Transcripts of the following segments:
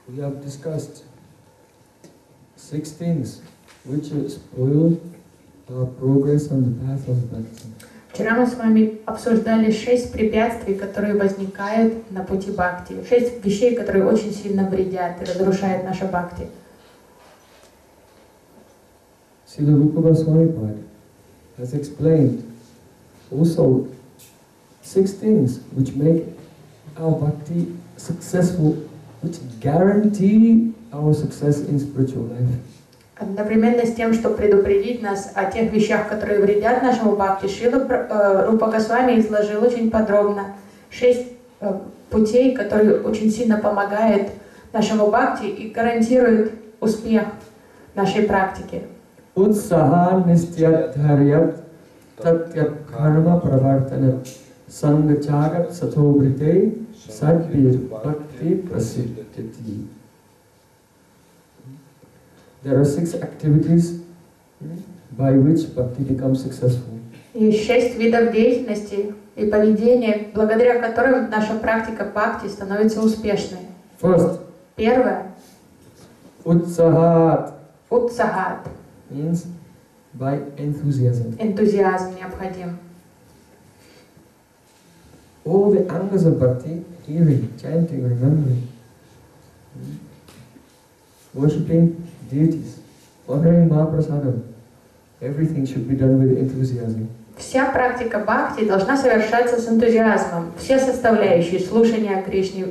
we have discussed 6 things which spoil our progress on the path of bhakti. Вчера мы с вами обсуждали 6 препятствий, которые возникают на пути бхакти. 6 вещей, которые очень сильно вредят и разрушают наше бхакти. Srila Rupa Goswami has explained also 6 things which make our bhakti successful, which guarantee our success in spiritual life. Одновременно с тем, чтобы предупредить нас о тех вещах, которые вредят нашему бхакти, Шрила Рупа Госвами изложил очень подробно 6 путей, которые очень сильно помогают нашему бхакти и гарантируют успех нашей практики. Utsaha nistyadharyat tatyat karma pravartanat sangachagat sathobrite sadbir bhakti prasiddhati. There are 6 activities by which bhakti becomes successful. Есть 6 видов деятельности и поведения, благодаря которым наша практика бхакти становится успешной. First, Первое. utsahat Утсахат. means by enthusiasm. Энтузиазм необходим. All the angas of bhakti, hearing, chanting, remembering, worshipping deities, honoring Mahaprasadam, everything should be done with enthusiasm. Вся практика бхакти должна совершаться с энтузиазмом. Все составляющие слушания о Кришне,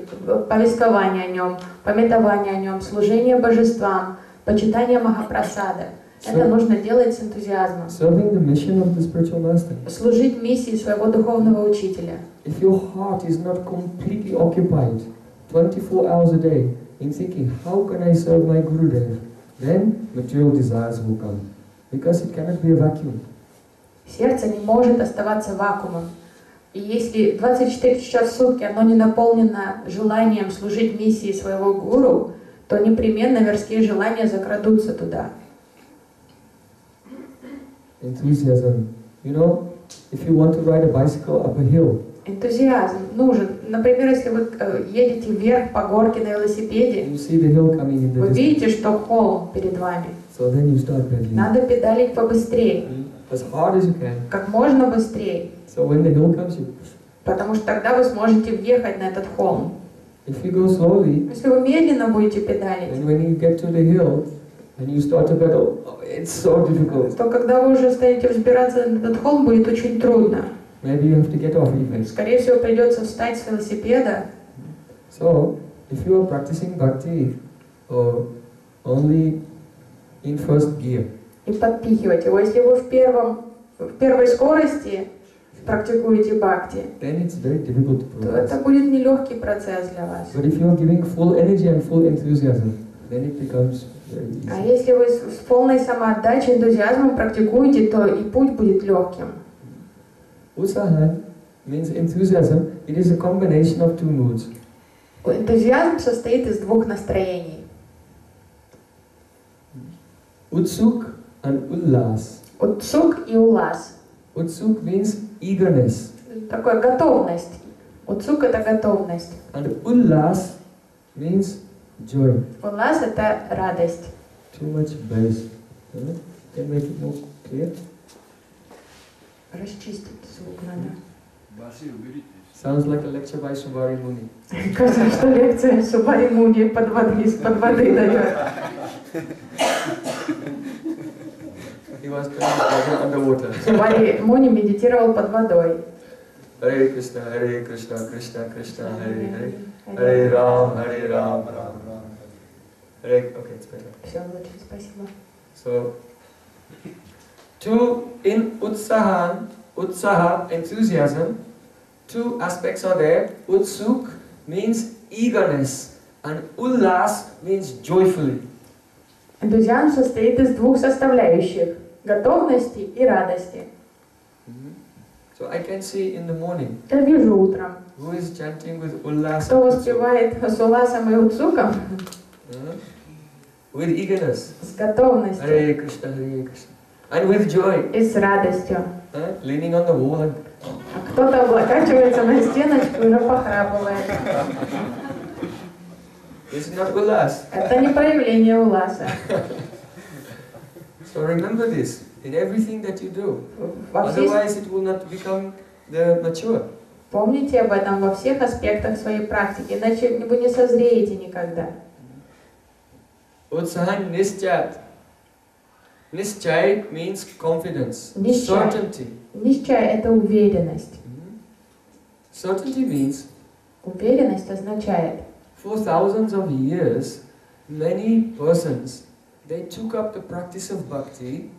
повествование о нем, памятование о нем, служение божествам, почитание Махапрасада. Это нужно делать с энтузиазмом. Serving the mission of the spiritual master. Служить миссии своего духовного учителя. If your heart is not completely occupied 24 hours a day in thinking, how can I serve my Gurudev, then material desires will come, because it cannot be a vacuum. Сердце не может оставаться вакуумом. И если 24 часа в сутки оно не наполнено желанием служить миссии своего гуру, то непременно мирские желания закрадутся туда. Enthusiasm. You know, if you want to ride a bicycle up a hill, Энтузиазм нужен. Например, если вы едете вверх по горке на велосипеде, you see the hill coming in the вы distance, видите, что холм перед вами. so then you start pedaling Надо педалить побыстрее, as hard as you can. как можно быстрее, So when the hill comes, you, потому что тогда вы сможете въехать на этот холм. if you go slowly, Если вы медленно будете педалить, and when you get to the hill and you start to pedal, oh, it's so difficult. то когда вы уже станете взбираться на этот холм, будет очень трудно. Maybe you have to get off even. Скорее всего, придется встать с велосипеда. So, if you are practicing bhakti only in first gear, И подпихивать его. Если вы в первой скорости практикуете бхакти, then it's very difficult to то progress. это будет нелегкий процесс для вас. But if you are giving full energy and full enthusiasm, then it becomes very easy. А если вы с полной самоотдачей, энтузиазмом практикуете, то и путь будет легким. Utsaha means enthusiasm. It is a combination of 2 moods. Энтузиазм состоит из 2 настроений. Utsuk and ullas. Утсук и улас. Utsuk means eagerness, Такая готовность. Утсук — это готовность. and ullas means joy. Улас — это радость. Too much bass. Can make it more clear? Расчистить звук надо. Sounds like a lecture by Subari Muni. Кажется, что лекция Субари Муни из-под воды дает. He was meditating underwater. Субари Муни медитировал под водой. Hare Krishna, Krishna Krishna, Hare Hare, Hare Ram, Ram Ram. Hare, okay, it's better. Все лучше, спасибо. So, in Utsaha, enthusiasm, 2 aspects are there. Utsuk means eagerness, and Ullas means joyfully. Энтузиазм состоит из 2 составляющих – готовности и радости. So I can see in the morning, Я вижу утром, who is chanting with Ullas, кто воспевает с уласом и утсуком, with eagerness, с готовностью Hare Krishna, and with joy, и с радостью. leaning on the wall and А кто-то облокачивается на стеночку и уже похрапывает. This is not ulas. Это не проявление уласа. So remember this in everything that you do. Во всех- Otherwise, it will not become the mature. Помните об этом во всех аспектах своей практики, иначе вы не созреете никогда. Utsahan nischat. Nischay means confidence, Nischay. certainty. Нищая – это уверенность. Certainty means Уверенность означает, for thousands of years, many persons, they took up the practice of bhakti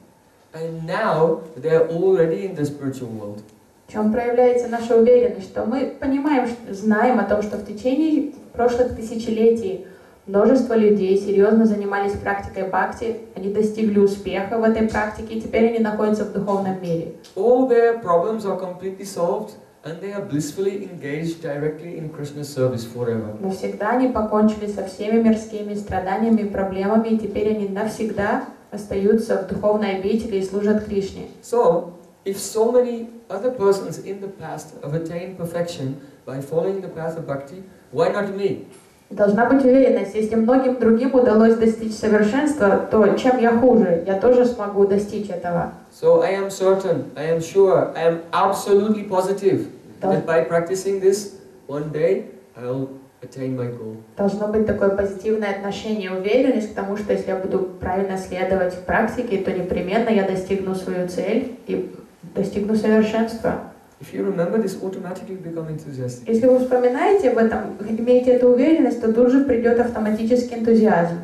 and now they are already in the spiritual world. в чем проявляется наша уверенность, что мы понимаем, знаем о том, что в течение прошлых тысячелетий множество людей серьезно занимались практикой бхакти, они достигли успеха в этой практике, и теперь они находятся в духовном мире. All their problems are completely solved and they are blissfully engaged directly in Krishna's service forever. Навсегда они покончили со всеми мирскими страданиями и проблемами, и теперь они навсегда остаются в духовной обители и служат Кришне. So, if so many other persons in the past have attained perfection by following the path of bhakti, why not me? Должна быть уверенность, если многим другим удалось достичь совершенства, то чем я хуже? Я тоже смогу достичь этого. So I am certain, I am sure, I am absolutely positive that by practicing this, one day I'll attain my goal. Должно быть такое позитивное отношение, уверенность к тому, что если я буду правильно следовать в практике, то непременно я достигну свою цель и достигну совершенства. If you remember this, automatically become enthusiastic. Если вы вспоминаете об этом, имеете эту уверенность, то тут же придет автоматический энтузиазм.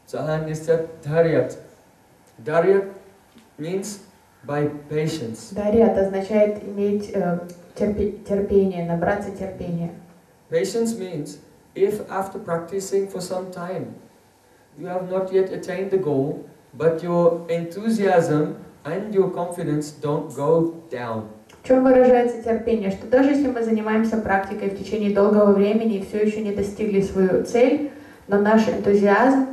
Sahan nistat dharyat. Dharyat means by patience. Дарьят означает иметь терпение, набраться терпения. Patience means if after practicing for some time you have not yet attained the goal, but your enthusiasm and your confidence don't go down. В чем выражается терпение? Что даже если мы занимаемся практикой в течение долгого времени и все еще не достигли свою цель, но наш энтузиазм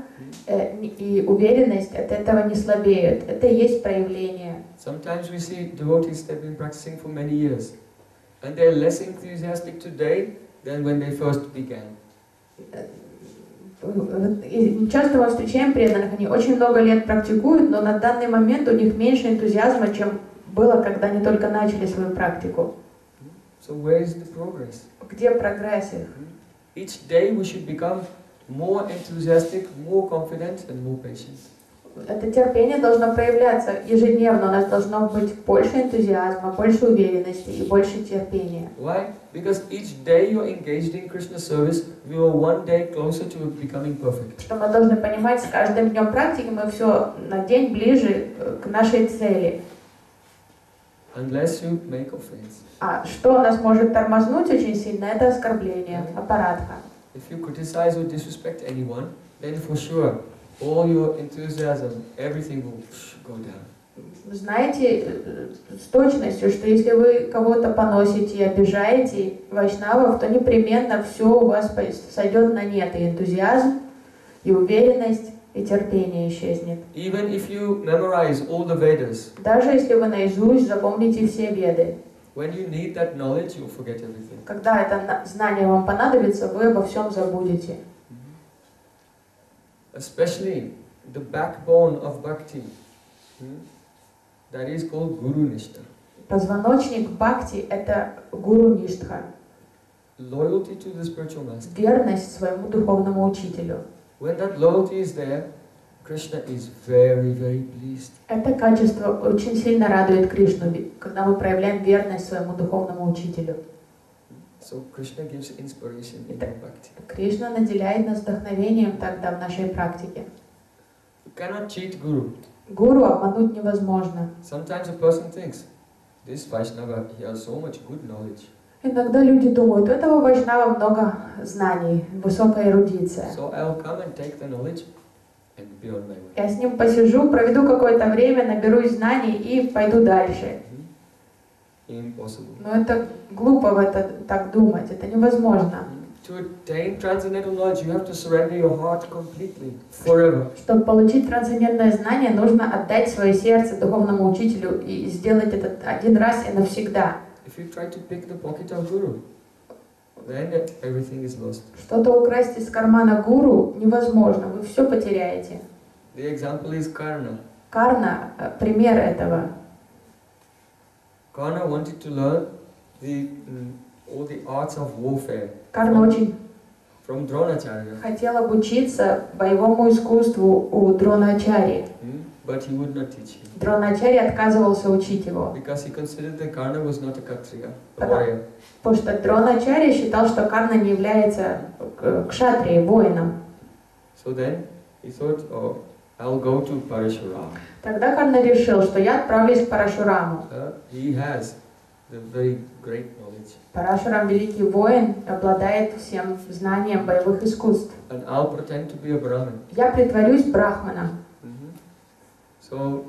и уверенность от этого не слабеют. Это и есть проявление. Sometimes we see devotees that have been practicing for many years, and they're less enthusiastic today than when they first began. И часто мы встречаем преданных, они очень много лет практикуют, но на данный момент у них меньше энтузиазма, чем было, когда они только начали свою практику. So where is the progress? Где прогресс их? Each day we should become more enthusiastic, more confident and more patient. Это терпение должно проявляться ежедневно, у нас должно быть больше энтузиазма, больше уверенности и больше терпения. Why? Because each day you're engaged in Krishna service, we are one day closer to becoming perfect. Что мы должны понимать, с каждым днем практики мы все на день ближе к нашей цели. Unless you make offense. А что нас может тормознуть очень сильно, это оскорбление, аппаратха. If you criticize or disrespect anyone, then for sure all your enthusiasm, everything will go down. Знаете с точностью, что если вы кого-то поносите и обижаете вайшнавов, то непременно все у вас сойдет на нет, и энтузиазм, и уверенность, и терпение исчезнет. Even if you memorize all the Vedas, Даже если вы наизусть запомните все веды, when you need that knowledge, you'll forget everything. когда это знание вам понадобится, вы обо всем забудете. Especially the backbone of bhakti, that is called Guru Nishtha. Позвоночник бхакти – это гуру ништха, Loyalty to the spiritual master. верность своему духовному учителю. When that loyalty is there, Krishna is very, very pleased. Это качество очень сильно радует Кришну, когда мы проявляем верность своему духовному учителю. So Krishna gives inspiration in our bhakti. Кришна наделяет нас вдохновением тогда в нашей практике. You cannot cheat Guru. Гуру обмануть невозможно. Sometimes a person thinks, this Vaishnava, he has so much good knowledge. Иногда люди думают, у этого вайшнава много знаний, высокая эрудиция. So I'll come and take the knowledge and be on my way. Я с ним посижу, проведу какое-то время, наберусь знаний и пойду дальше. Impossible. Но это глупо в это так думать, это невозможно. To attain transcendental knowledge, you have to surrender your heart completely, forever. Чтобы получить трансцендентное знание, нужно отдать свое сердце духовному учителю и сделать это один раз и навсегда. If you try to pick the pocket of Guru, then everything is lost. Что-то украсть из кармана гуру невозможно, вы все потеряете. The example is Karna. Карна – пример этого. Karna wanted to learn all the arts of warfare Карна очень from Dronacharya, хотел обучиться боевому искусству у Дроначари. but he would not teach him Дроначари отказывался учить его, because he considered that Karna was not a Kshatriya, a Потому- warrior. потому что Дроначари считал, что Карна не является кшатрией, воином. So then he thought, oh, I'll go to Parashurama. Тогда Карна решил, что я отправлюсь к Парашураму. He has the very great knowledge, Парашурам, великий воин, обладает всем знанием боевых искусств. and I'll pretend to be a Brahmin. Я притворюсь брахманом. So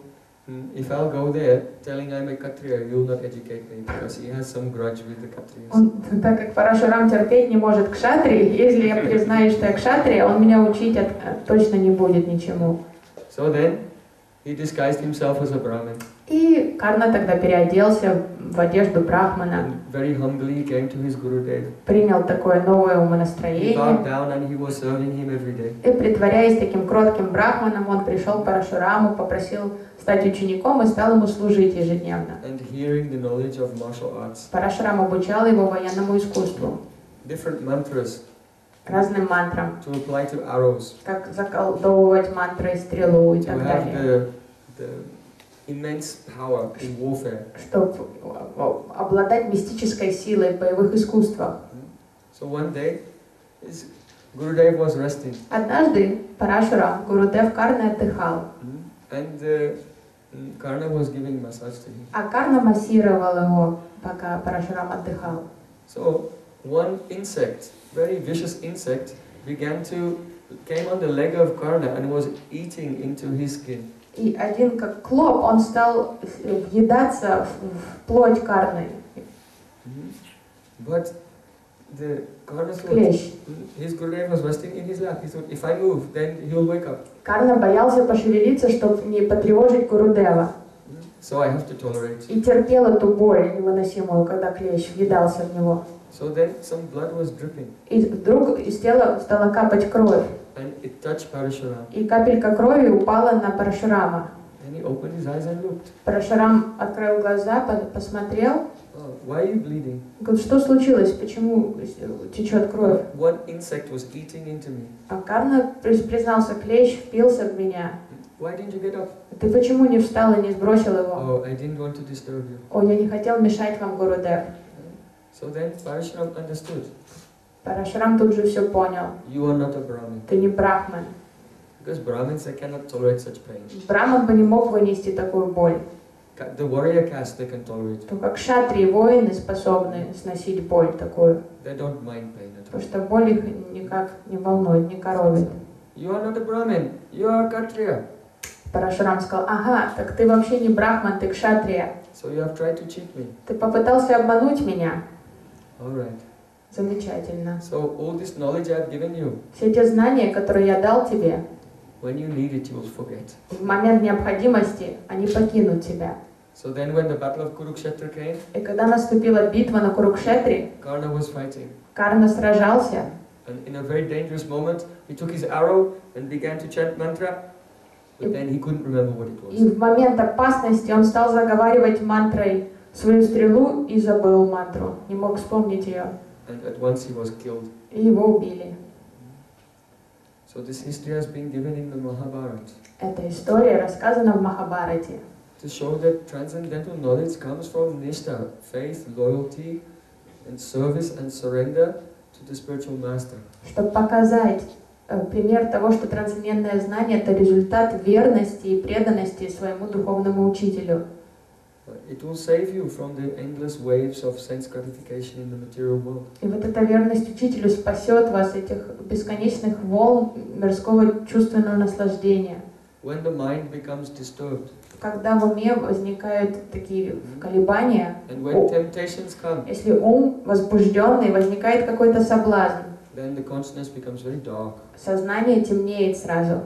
if I'll go there telling I'm a Kshatriya, you'll not educate me because he has some grudge with the Kshatriyas. Он, так как Парашурам терпеть не может кшатрии, если я признаю, что я кшатрия, он меня учить точно не будет ничему. So then he disguised himself as a Brahmin. И Карна тогда переоделся в одежду брахмана, And very humbly he came to his Gurudev. принял такое новое He умонастроение. bowed down and he was serving him every day. И, притворяясь таким кротким брахманом, он пришел к Парашураму, попросил стать учеником и стал ему служить ежедневно. And hearing the knowledge of martial arts, Парашурам обучал его военному искусству, different mantras разным мантрам, to apply to arrows, как заколдовывать мантры, стрелу и to так have далее, the immense power in warfare. чтобы обладать мистической силой в боевых искусствах. So one day, his Gurudev was resting, Однажды Парашурам, Гурудев Карна отдыхал, and Karna was giving massage to him. а Карна массировал его, пока Парашурам отдыхал. So one insect, very vicious insect, came on the leg of Karna and was eating into his skin. И один как клоп, он стал въедаться в плоть Карны, But the Karna thought, клещ. his Gurudev was resting in his lap. He thought, if I move, then he'll wake up. Карна боялся пошевелиться, чтобы не потревожить Гурудева. So I have to tolerate. И терпел эту боль невыносимую, когда клещ въедался в него. So then some blood was dripping, И вдруг из тела стала капать кровь. and it touched Parashuram. И капелька крови упала на Парашурама. Then he opened his eyes and looked. Парашурам открыл глаза, посмотрел. Oh, why are you bleeding? Говорит, что случилось? Почему течет кровь? One insect was eating into me. А Карна признался, клещ впился в меня. Why didn't you get up? Ты почему не встал и не сбросил его? Oh, I didn't want to disturb you. О, я не хотел мешать вам, Гурудев. So then Parashuram understood. Парашурам тут же все понял. You are not a Brahmin. Ты не брахман. Because Brahmins, they cannot tolerate such pain. Браман бы не мог вынести такую боль. The warrior caste, they can tolerate. То как кшатрии, воины способны сносить боль такую. They don't mind pain at all. Потому что боль их никак не волнует, не коробит. You are not a Brahmin. You are a Kshatriya. Парашурам сказал, ага, так ты вообще не брахман, ты кшатрия. So you have tried to cheat me. Ты попытался обмануть меня. All right. Замечательно. So all this knowledge I have given you, Все те знания, которые я дал тебе, when you need it, you will forget. в момент необходимости они покинут тебя. So then when the battle of Kurukshetra came, И когда наступила битва на Курукшетре, Karna was fighting. Карна сражался. And in a very dangerous moment, he took his arrow and began to chant mantra, but then he couldn't remember what it И was. в момент опасности он стал заговаривать мантрой свою стрелу и забыл мантру. Не мог вспомнить ее. And at once he was killed. И его убили. So this history has been given in the Mahabharata Эта история рассказана в Махабхарате. to show that transcendental knowledge comes from nishta, faith, loyalty, and service and surrender to the spiritual master. Чтобы показать пример того, что трансцендентное знание – это результат верности и преданности своему духовному учителю. It will save you from the endless waves of sense gratification in the material world. И вот эта верность учителю спасет вас от этих бесконечных волн мирского чувственного наслаждения. When the mind becomes disturbed, Когда в уме возникают такие колебания, and when temptations come, если ум возбужденный, возникает какой-то соблазн, then the consciousness becomes very dark. сознание темнеет сразу.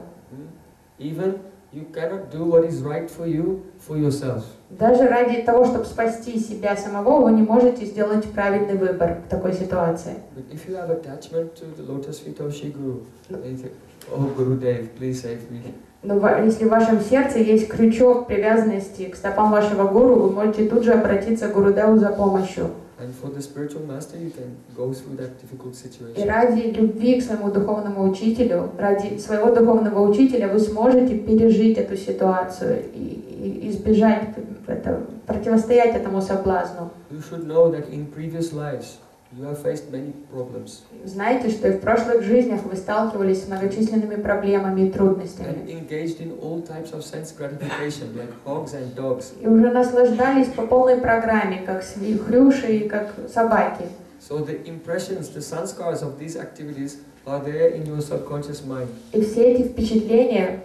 Even You cannot do what is right for you for yourself. Даже ради того, чтобы спасти себя самого, вы не можете сделать правильный выбор в такой ситуации. But if you have attachment to the lotus feet of Shri Guru, and you think, oh Gurudev, please save me. Но если в вашем сердце есть крючок привязанности к стопам вашего гуру, вы можете тут же обратиться к Гурудеву за помощью. And for the spiritual master, you can go through that difficult И situation. ради любви к своему духовному учителю, ради своего духовного учителя вы сможете пережить эту ситуацию и избежать это, противостоять этому соблазну. You should know that in previous lives, you have faced many problems. Знаете, что и в прошлых жизнях вы сталкивались с многочисленными проблемами и трудностями. And engaged in all types of sense gratification, like hogs and dogs. И уже наслаждались по полной программе, как хрюши и как собаки. So the impressions, the sanskars of these activities are there in your subconscious mind. И все эти впечатления,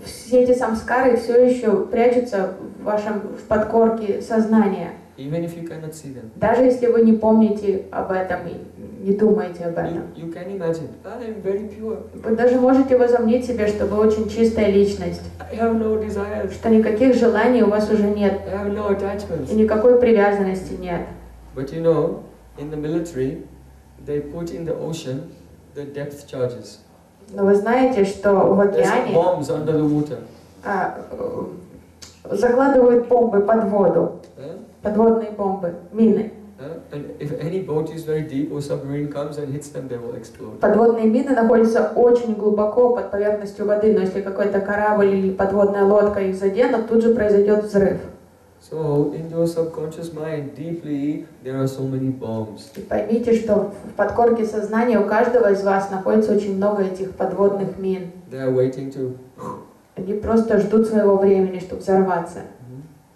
все эти самскары все еще прячутся в подкорке сознания. Even if you cannot see them. Даже если вы не помните об этом и не думаете об этом. You can imagine, I am very pure. Вы даже можете возомнить себе, что вы очень чистая личность, I have no desires. что никаких желаний у вас уже нет, I have no attachments. и никакой привязанности нет. But you know, in the military, they put in the ocean the depth charges. Но вы знаете, что в There's океане bombs under the water. Закладывают бомбы под воду, Huh? подводные бомбы, мины. And if any boat is very deep or submarine comes and hits them, they will explode. Подводные мины находятся очень глубоко под поверхностью воды, но если какой-то корабль или подводная лодка их заденут, тут же произойдет взрыв. So in your subconscious mind, deeply, there are so many bombs. И поймите, что в подкорке сознания у каждого из вас находится очень много этих подводных мин. They are waiting to. Они просто ждут своего времени, чтобы взорваться.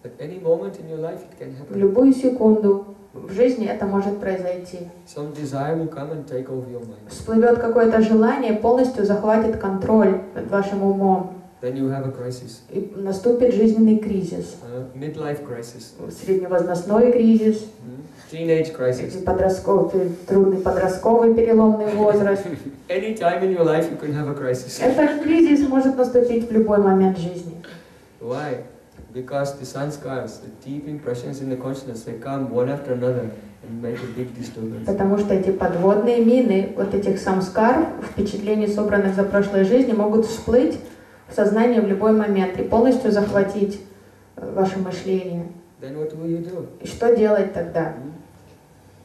At any moment in your life, it can В happen. любую секунду в жизни это может произойти. Some desire will come and take over your mind. Всплывет какое-то желание, полностью захватит контроль над вашим умом. Then you have a crisis, И наступит жизненный кризис. midlife crisis, Средневозрастной кризис, teenage crisis. трудный подростковый переломный возраст. Any time in your life, you can have a crisis. Этот кризис может наступить в любой момент жизни. Why? Because the sanskars, the deep impressions in the consciousness, they come one after another and make a big disturbance. Потому что эти подводные мины, вот этих самскар, впечатлений, собранных за прошлой жизни, могут всплыть в сознание в любой момент и полностью захватить ваше мышление. Then what will you do? И что делать тогда?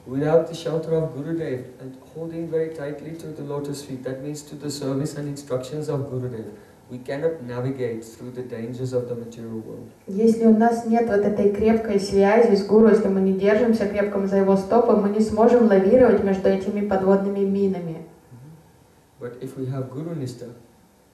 Without the shelter of Gurudev and holding very tightly to the lotus feet, that means to the service and instructions of Gurudev, we cannot navigate through the dangers of the material world. Если у нас нет вот этой крепкой связи с гуру, если мы не держимся крепко за его стопы, мы не сможем лавировать между этими подводными минами. But if we have Guru Nistha,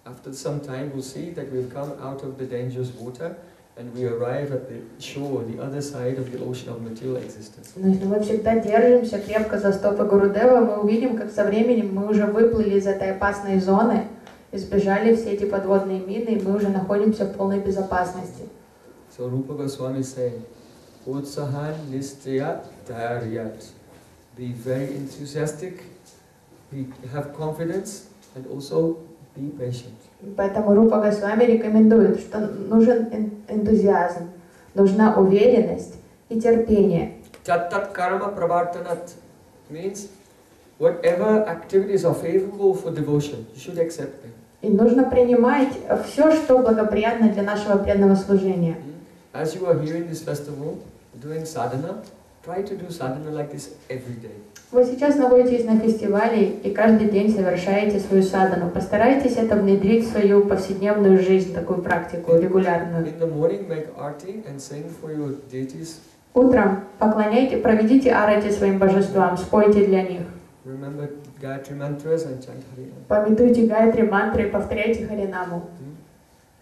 after some time we'll see that we've come out of the dangerous water and we arrive at the shore, the other side of the ocean of material existence. Но если мы всегда держимся крепко за стопы Гурудева, мы увидим, как со временем мы уже выплыли из этой опасной зоны, избежали все эти подводные мины, и мы уже находимся в полной безопасности. So Rupa Goswami is saying, Utsahan Nistya Dharyat. Be very enthusiastic, have confidence, and also be patient. Поэтому Рупа Госвами рекомендует, что нужен энтузиазм, нужна уверенность и терпение. Tat karma pravartanat means whatever activities are favorable for devotion, you should accept them. И нужно принимать все, что благоприятно для нашего преданного служения. As you are here in this festival, doing sadhana, try to do sadhana like this every day. Вы сейчас находитесь на фестивале и каждый день совершаете свою садхану. Постарайтесь это внедрить в свою повседневную жизнь, такую практику регулярную. In the morning, make arti and sing for your deities. Утром поклоняйте, проведите арати своим божествам, спойте для них. Remember Gayatri mantras and chant Harinam. Пометуйте гайатри мантры, повторяйте Харинаму.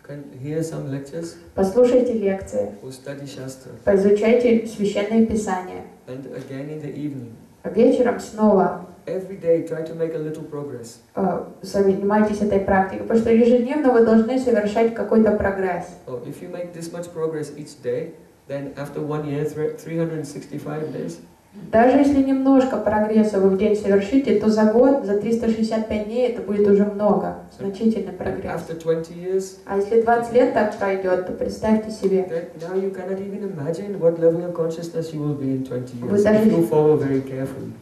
You can hear some lectures Послушайте лекции, or study Shastra. поизучайте священные писания. And again in the evening. Вечером снова Every day try to make a little progress. занимайтесь этой практикой, потому что ежедневно вы должны совершать какой-то прогресс. So if you make this much progress each day, then after 1 year, 365 days, Даже если немножко прогресса вы в день совершите, то за год, за 365 дней это будет уже много, значительный прогресс. After 20 years, А если 20 лет так пройдет, то представьте себе. that now you cannot even imagine what level of consciousness you will be in 20 Вы years даже if you follow very carefully.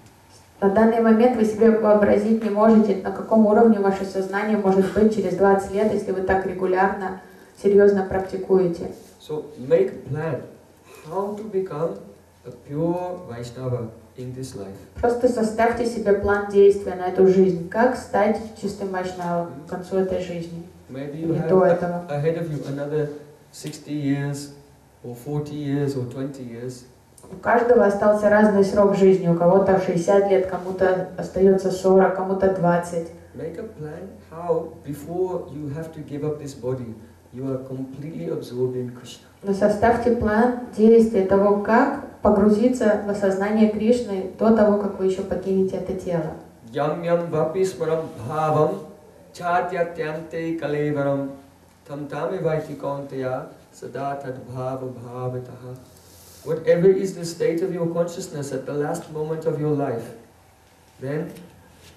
На данный момент вы себе вообразить не можете, на каком уровне ваше сознание может быть через 20 лет, если вы так регулярно, серьезно практикуете. So make a plan how to become a pure Vaishnava in this life. Просто составьте себе план действия на эту жизнь. Как стать чистым вайшнавом к концу этой жизни? Maybe you Не have до этого. ahead of you another 60 years or 40 years or 20 years. У каждого остался разный срок жизни. У кого-то 60 лет, кому-то остается 40, кому-то 20. Make a plan how before you have to give up this body, you are completely absorbed in Krishna. Но составьте план действия того, как погрузиться в осознание Кришны до того, как вы еще покинете это тело. Yam yam vapismaram bhavam chadyatyante kalevaram tam tame vaiti kaunteya sada tad bhava bhavataha. Whatever is the state of your consciousness at the last moment of your life, then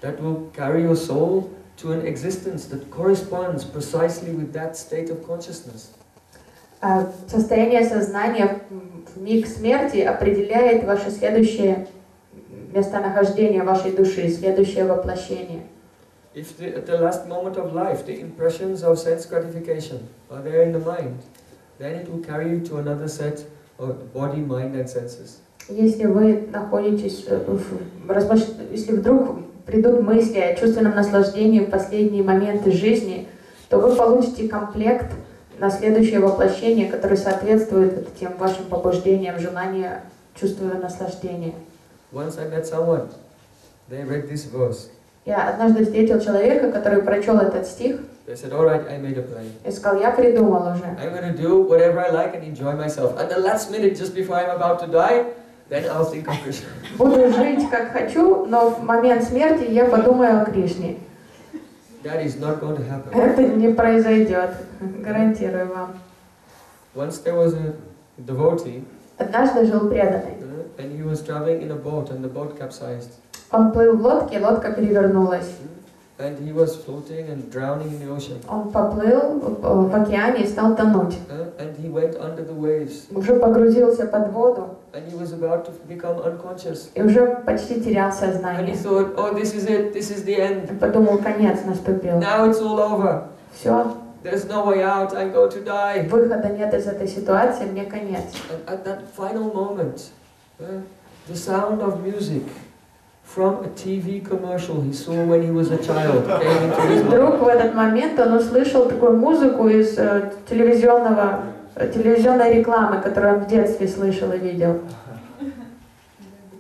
that will carry your soul to an existence that corresponds precisely with that state of consciousness. Состояние сознания в миг смерти определяет ваше следующее местонахождение вашей души, следующее воплощение. If at the last moment of life the impressions of sense gratification are there in the mind, then it will carry you to another set of body, mind and senses. Если вы находитесь если вдруг придут мысли о чувственном наслаждении в последние моменты жизни, то вы получите комплект на следующее воплощение, которое соответствует этим вашим побуждениям, желанию, чувству наслаждения. Once I met someone, they read this verse. Я однажды встретил человека, который прочел этот стих. They said, all right, I made a plan. И сказал, я придумал уже. I'm going to do whatever I like and enjoy myself. At the last minute, just before I'm about to die, then I'll think of Krishna. Буду жить как хочу, но в момент смерти я подумаю о Кришне. That is not going to happen. Это не произойдет, гарантирую вам. Once there was a devotee, Однажды жил преданный. and he was traveling in a boat, and the boat capsized. Он плыл в лодке, лодка перевернулась. And he was floating and drowning in the ocean. Он поплыл в океане и стал тонуть. And he went under the waves. Уже погрузился под воду. And he was about to become unconscious. И уже почти терял And he сознание. thought, oh, this is it, this is the end. Он подумал, конец наступил. Now it's all over. Все, There's no way out, I'm going to die. выхода нет из этой ситуации, мне конец. And at that final moment, the sound of music from a TV commercial he saw when he was a child came into his mind. Вдруг в этот момент он услышал такую музыку из телевизионной рекламы, которую он в детстве слышал и видел.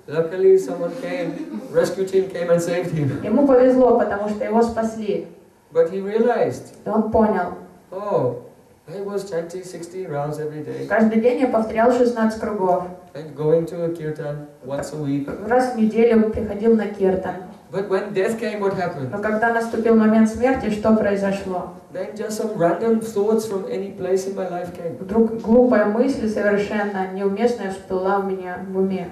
Luckily someone came, rescue team came and saved him. Ему повезло, потому что его спасли. But he realized, И он понял. oh, I was chanting 16 rounds every day Каждый день я повторял 16 кругов. and going to a kirtan once a week. Раз в неделю приходил на киртан. But when death came, what happened? Но когда наступил момент смерти, что произошло? Then just some random thoughts from any place in my life came. Вдруг глупая мысль, совершенно неуместная, всплыла у меня в уме.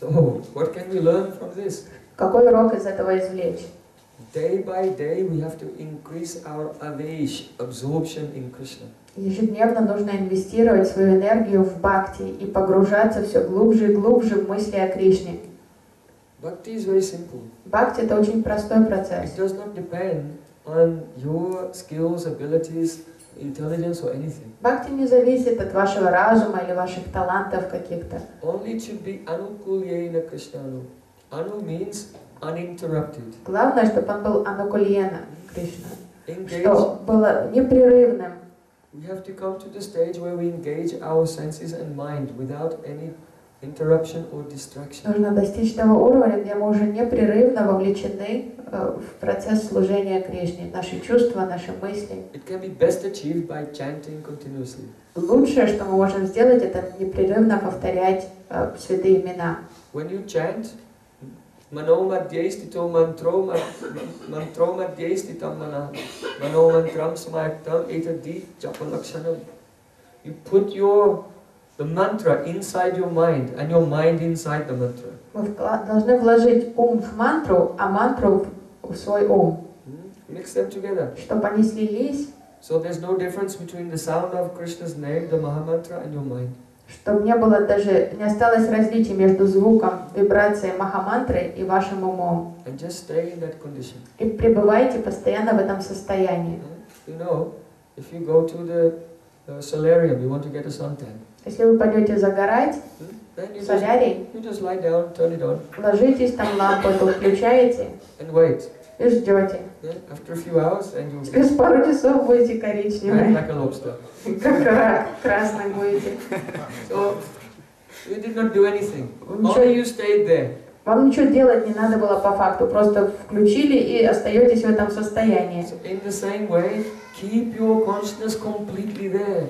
So, what can we learn from this? Какой урок из этого извлечь? Day by day we have to increase our avesh, absorption in Krishna. Ежедневно нужно инвестировать свою энергию в бхакти и погружаться все глубже и глубже в мысли о Кришне. Bhakti is very simple. Бхакти — это очень простой процесс. It does not depend on your skills, abilities, intelligence or anything. Бхакти не зависит от вашего разума или ваших талантов каких-то. Only it should be anukulyena Krishnanu. Anu means uninterrupted. Главное, чтобы он был анукульена Кришна, Engage. что было непрерывным. We have to come to the stage where we engage our senses and mind without any interruption or distraction. Нужно достичь того уровня, где мы уже непрерывно вовлечены в процесс служения Кришне. Наши чувства, наши мысли. It can be best achieved by chanting continuously. Лучшее, что мы можем сделать, это непрерывно повторять святые имена. When you chant, Mano madhyastito mantro madhyastita mana mano mantram samayaktam etadi japalakshanam. You put your the mantra inside your mind and your mind inside the mantra. Мы должны вложить ум в мантру, а мантру в свой ум, Mix them together. чтобы они слились, So there's no difference between the sound of Krishna's name, the Mahamantra, and your mind. чтобы не было даже, не осталось различия между звуком, вибрацией махамантры и вашим умом. And just stay in that condition. И пребывайте постоянно в этом состоянии. You know, if you go to the solarium, you want to get a suntan. Если вы пойдете загорать Then в солярий, you just lie down, turn it on, ложитесь, там лампу эту включаете and wait. и ждете. Then after a few hours, and you Через пару часов будете get коричневые, like a lobster. как рак, красный будете. So you did not do anything. Ничего, Only you stayed there. вам ничего делать не надо было по факту, просто включили и остаетесь в этом состоянии. So in the same way, keep your consciousness completely there,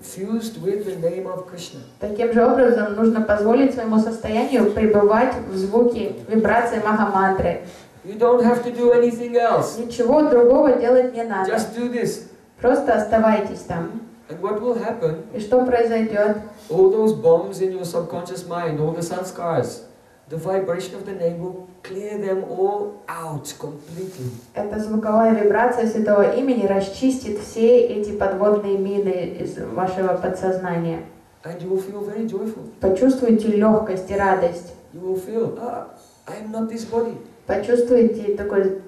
fused with the name of Krishna. Таким же образом нужно позволить своему состоянию пребывать в звуке вибрации махамантры. You don't have to do anything else. Ничего другого делать не надо. Just do this. Просто оставайтесь там. And what will happen? И что произойдет? All those bombs in your subconscious mind, all the sanskars, the vibration of the name will clear them all out completely. Эта звуковая вибрация Святого Имени расчистит все эти подводные мины из вашего подсознания. And you will feel very joyful. Почувствуйте легкость и радость. You will feel, I am not this body. Почувствуйте такое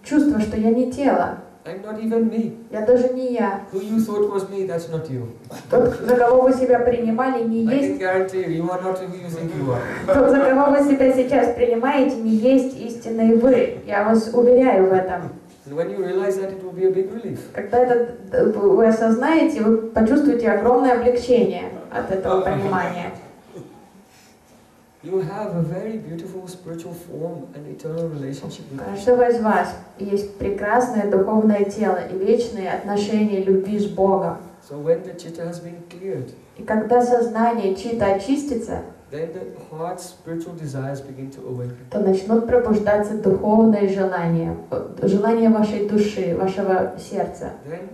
чувство, что я не тело. I'm not even me. Я даже не я. Who you thought was me, that's not you. Тот, за кого вы себя принимали, не I can есть. guarantee you, you are not who you think you are. Тот, за кого вы себя сейчас принимаете, не есть истинный вы. Я вас уверяю в этом. And when you realize that, it will be a big relief. Когда это вы осознаете, вы почувствуете огромное облегчение от этого понимания. You have a very beautiful spiritual form and eternal relationship with У Krishna. каждого из вас есть прекрасное духовное тело и вечные отношения любви с Богом. So when the chitta has been cleared, И когда сознание чита очистится, then the heart's spiritual desires begin to awaken. то начнут пробуждаться духовные желания, желания вашей души, вашего сердца. Then,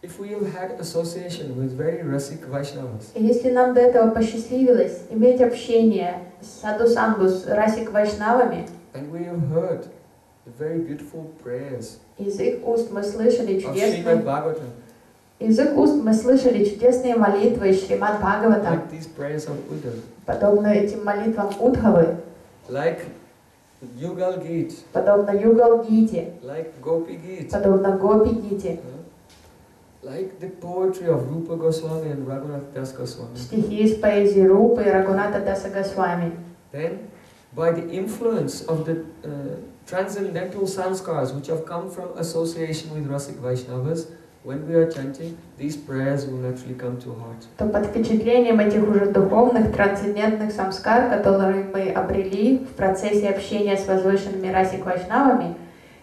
if we have had association with very Rasik Vaishnavas, И если нам до этого посчастливилось иметь общение с саду-сангу, с расик вайшнавами, and we have heard the very beautiful prayers из их уст мы слышали of чудесные, Srimad Bhagavatam, из их уст мы слышали чудесные молитвы из Шримад Бхагаватам, like these prayers of Uddhav, подобно этим молитвам Удхавы, like Yugal Geet, подобно Югал-гите, like Gopi Geet, подобно Гопи-гите, like the poetry of Rupa Goswami and Raghunath Das Goswami. стихи из поэзии Рупы и Рагуната Даса Госвами. Then, by the influence of the transcendental sanskars which have come from association with Rasik Vaishnavas, when we are chanting, these prayers will naturally come to heart. То под впечатлением этих уже духовных, трансцендентных самскар, которые мы обрели в процессе общения с возвышенными расик вайшнавами,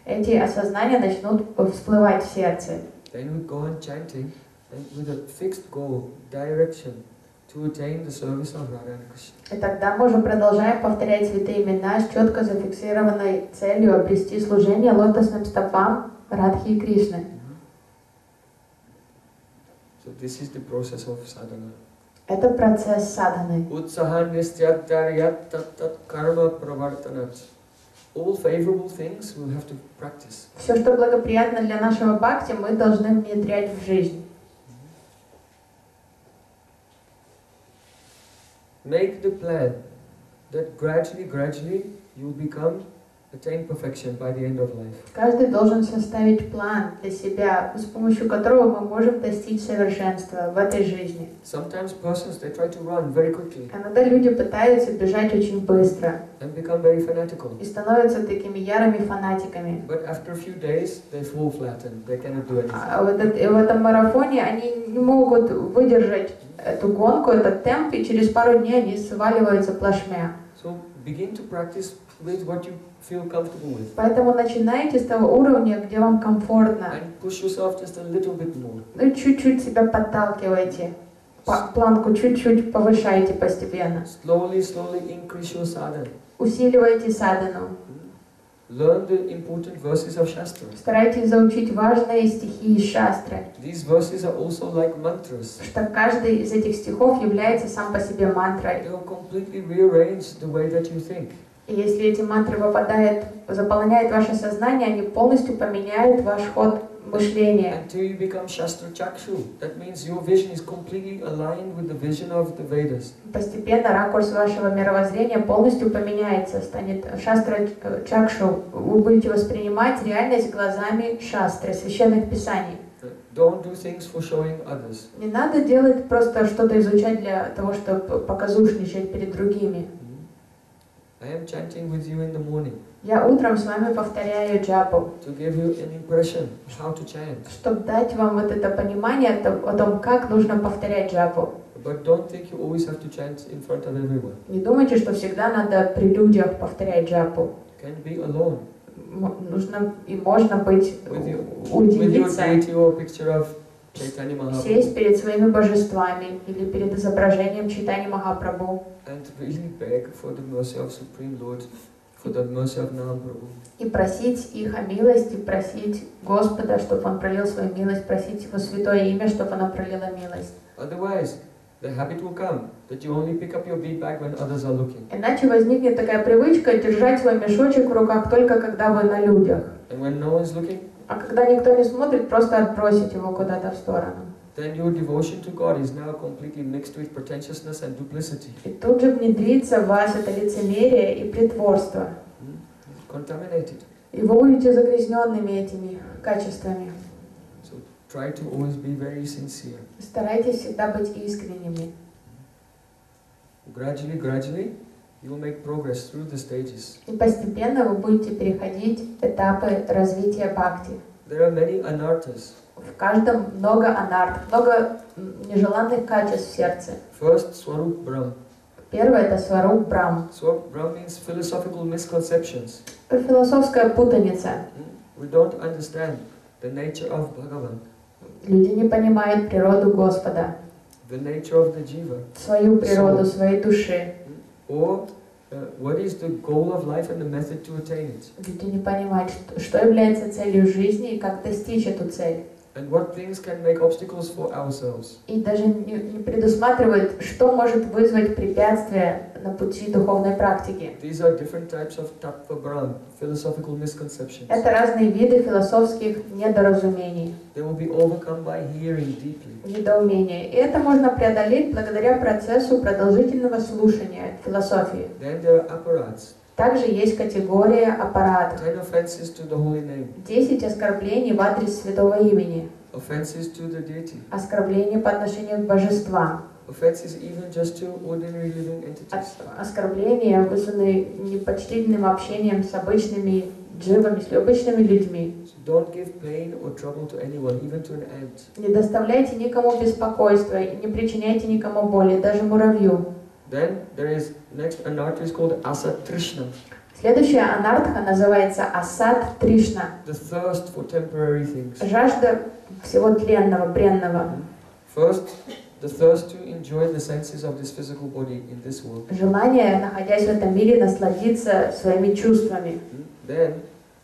эти осознания начнут всплывать в сердце. Then we go on chanting and with a fixed goal, direction, to attain the service of Radha and Krishna. И тогда мы уже продолжаем повторять святые имена с четко зафиксированной целью обрести служение лотосным стопам Радхи и Кришны. So this is the process of sadhana. Это процесс садханы. Utsahan nistyadaryat tat tat karma pravartanat. All favorable things we'll have to practice. Все, что благоприятно для нашего бхакти, мы должны внедрять в жизнь. Make the plan that gradually you'll attain perfection by the end of life. Каждый должен составить план для себя, с помощью которого мы можем достичь совершенства в этой жизни. Sometimes persons they try to run very quickly Иногда люди пытаются бежать очень быстро and become very fanatical. и становятся такими ярыми фанатиками. But after a few days they fall flat and they cannot do anything. А в этом марафоне они не могут выдержать эту гонку, этот темп, и через пару дней они сваливаются плашмя. So begin to practice with what you feel comfortable with. Поэтому начинайте с того уровня, где вам комфортно. And push yourself just a little bit more. Ну и чуть-чуть себя подталкивайте. Планку чуть-чуть повышайте постепенно. Slowly increase your sadhana. Усиливайте садхану. Learn the important verses of Shastra. Старайтесь заучить важные стихи из Шастры. These verses are also like mantras. Что каждый из этих стихов является сам по себе мантрой. They will completely rearrange the way that you think. И если эти мантры заполняют ваше сознание, они полностью поменяют ваш ход мышления. Until you become Shastra Chakshu. That means your vision is completely aligned with the vision of the Vedas. Постепенно ракурс вашего мировоззрения полностью поменяется, станет Шастра Чакшу. Вы будете воспринимать реальность глазами Шастры, священных писаний. Don't do things for showing others. Не надо делать просто что-то изучать для того, чтобы показушничать перед другими. I am chanting with you in the morning. Я утром с вами повторяю джапу, To give you an impression how to chant. чтобы дать вам вот это понимание о том, как нужно повторять джапу. But don't think you always have to chant in front of everyone. Не думайте, что всегда надо при людях повторять джапу. Can be alone. Нужно и можно быть With your уединиться, deity or picture of Chaitanya Mahaprabhu. сесть перед своими божествами или перед изображением Чайтани Махапрабху And really beg for the mercy of Supreme Lord, for the mercy of Mahaprabhu. и просить их о милости, просить Господа, чтобы Он пролил свою милость, просить Его святое имя, чтобы Оно пролило милость. Otherwise, the habit will come that you only pick up your bead bag when others are looking. Иначе возникнет такая привычка держать свой мешочек в руках только когда вы на людях. And when no one is looking, А когда никто не смотрит, просто отбросить его куда-то в сторону. then your devotion to God is now completely mixed with pretentiousness and duplicity. И тут же внедрится в вас это лицемерие и притворство. Contaminated. И вы будете загрязненными этими качествами. So try to always be very sincere. Старайтесь всегда быть искренними. Gradually, you will make progress through the stages. И постепенно вы будете переходить этапы развития бхакти. There are many anarthas. В каждом много анарт, много нежеланных качеств в сердце. First, Swarup Brahm. Первое — это сваруп брам. Swarup Brahm means philosophical misconceptions. Философская путаница. We don't understand the nature of Bhagavan, Люди не понимают природу Господа, the nature of the jiva, свою природу, своей души. or what is the goal of life and the method to attain it, Люди не понимают, что является целью жизни и как достичь эту цель. and what things can make obstacles for ourselves. И даже не предусматривают, что может вызвать препятствия на пути духовной практики. These are different types of tattva brahm, philosophical misconceptions. Это разные виды философских недоразумений, They will be overcome by hearing deeply. недоумения. И это можно преодолеть благодаря процессу продолжительного слушания философии. Then there are apparats, Также есть категория аппарата. 10 offenses to the holy name, 10 оскорблений в адрес святого имени, offenses to the deity, оскорбления по отношению к божествам, offenses even just to ordinary living entities. оскорбления, вызванные непочтительным общением с обычными дживами, с обычными людьми. So don't give pain or trouble to anyone, even to an ant. Не доставляйте никому беспокойства и не причиняйте никому боли, даже муравью. Then there is next anartha is called Asat Trishna, Следующая анартха называется асад тришна, the thirst for temporary things. жажда всего тленного, бренного. First, the thirst to enjoy the senses of this physical body in this world. Желание, находясь в этом мире, насладиться своими чувствами. Then,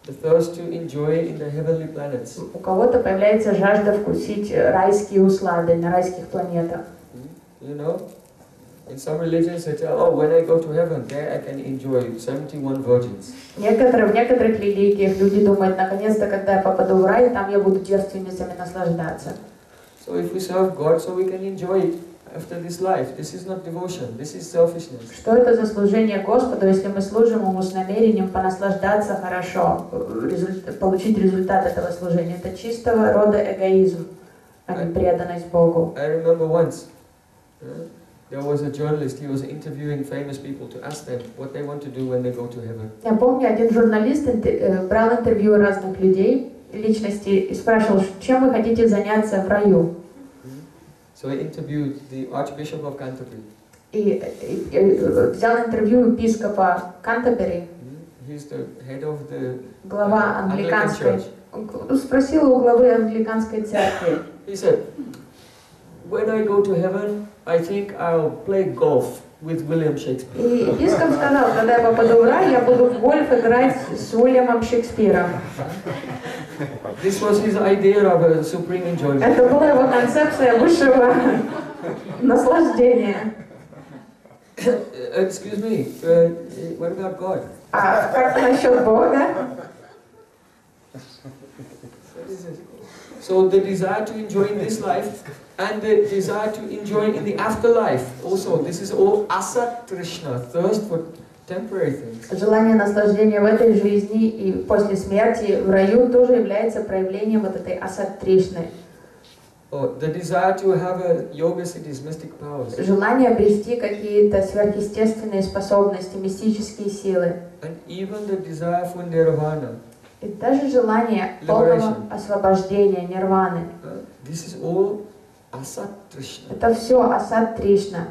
the thirst to enjoy in the heavenly planets. У кого-то появляется жажда вкусить райские услады на райских планетах. You know, in some religions they tell, oh, when I go to heaven, there I can enjoy 71 virgins. В некоторых религиях люди думают, наконец-то, когда я попаду в рай, там я буду девственницами наслаждаться. So if we serve God, so we can enjoy it after this life. This is not devotion, this is selfishness. Что это за служение Господу, если мы служим Ему с намерением понаслаждаться хорошо, получить результат этого служения? Это чистого рода эгоизм, а не преданность Богу. I remember once, there was a journalist, he was interviewing famous people to ask them what they want to do when they go to heaven. Я помню, один журналист брал интервью разных людей, личностей, и спрашивал, чем вы хотите заняться в раю. So I interviewed the Archbishop of Canterbury. И взял интервью епископа Кантебери, He's the head of the глава Anglican англиканской. church. Спросила у главы англиканской церкви. He said, when I go to heaven, I think I'll play golf with William Shakespeare. И Бископ сказал, когда я попаду в рай, я буду в гольф играть с Уильямом Шекспиром. This was his idea of a supreme enjoyment. Это была его концепция высшего наслаждения. Excuse me, what about God? А как насчет Бога? So the desire to enjoy in this life and the desire to enjoy in the afterlife also, this is all asat trishna, thirst for temporary things. Желание наслаждения в этой жизни и после смерти в раю тоже является проявлением вот этой асат-тришны. The desire to have a yoga siddhis, mystic powers. Желание обрести какие-то сверхъестественные способности, мистические силы. And even the desire for nirvana. И даже желание полного освобождения, нирваны. This is all asat trishna. Это все асат-тришна.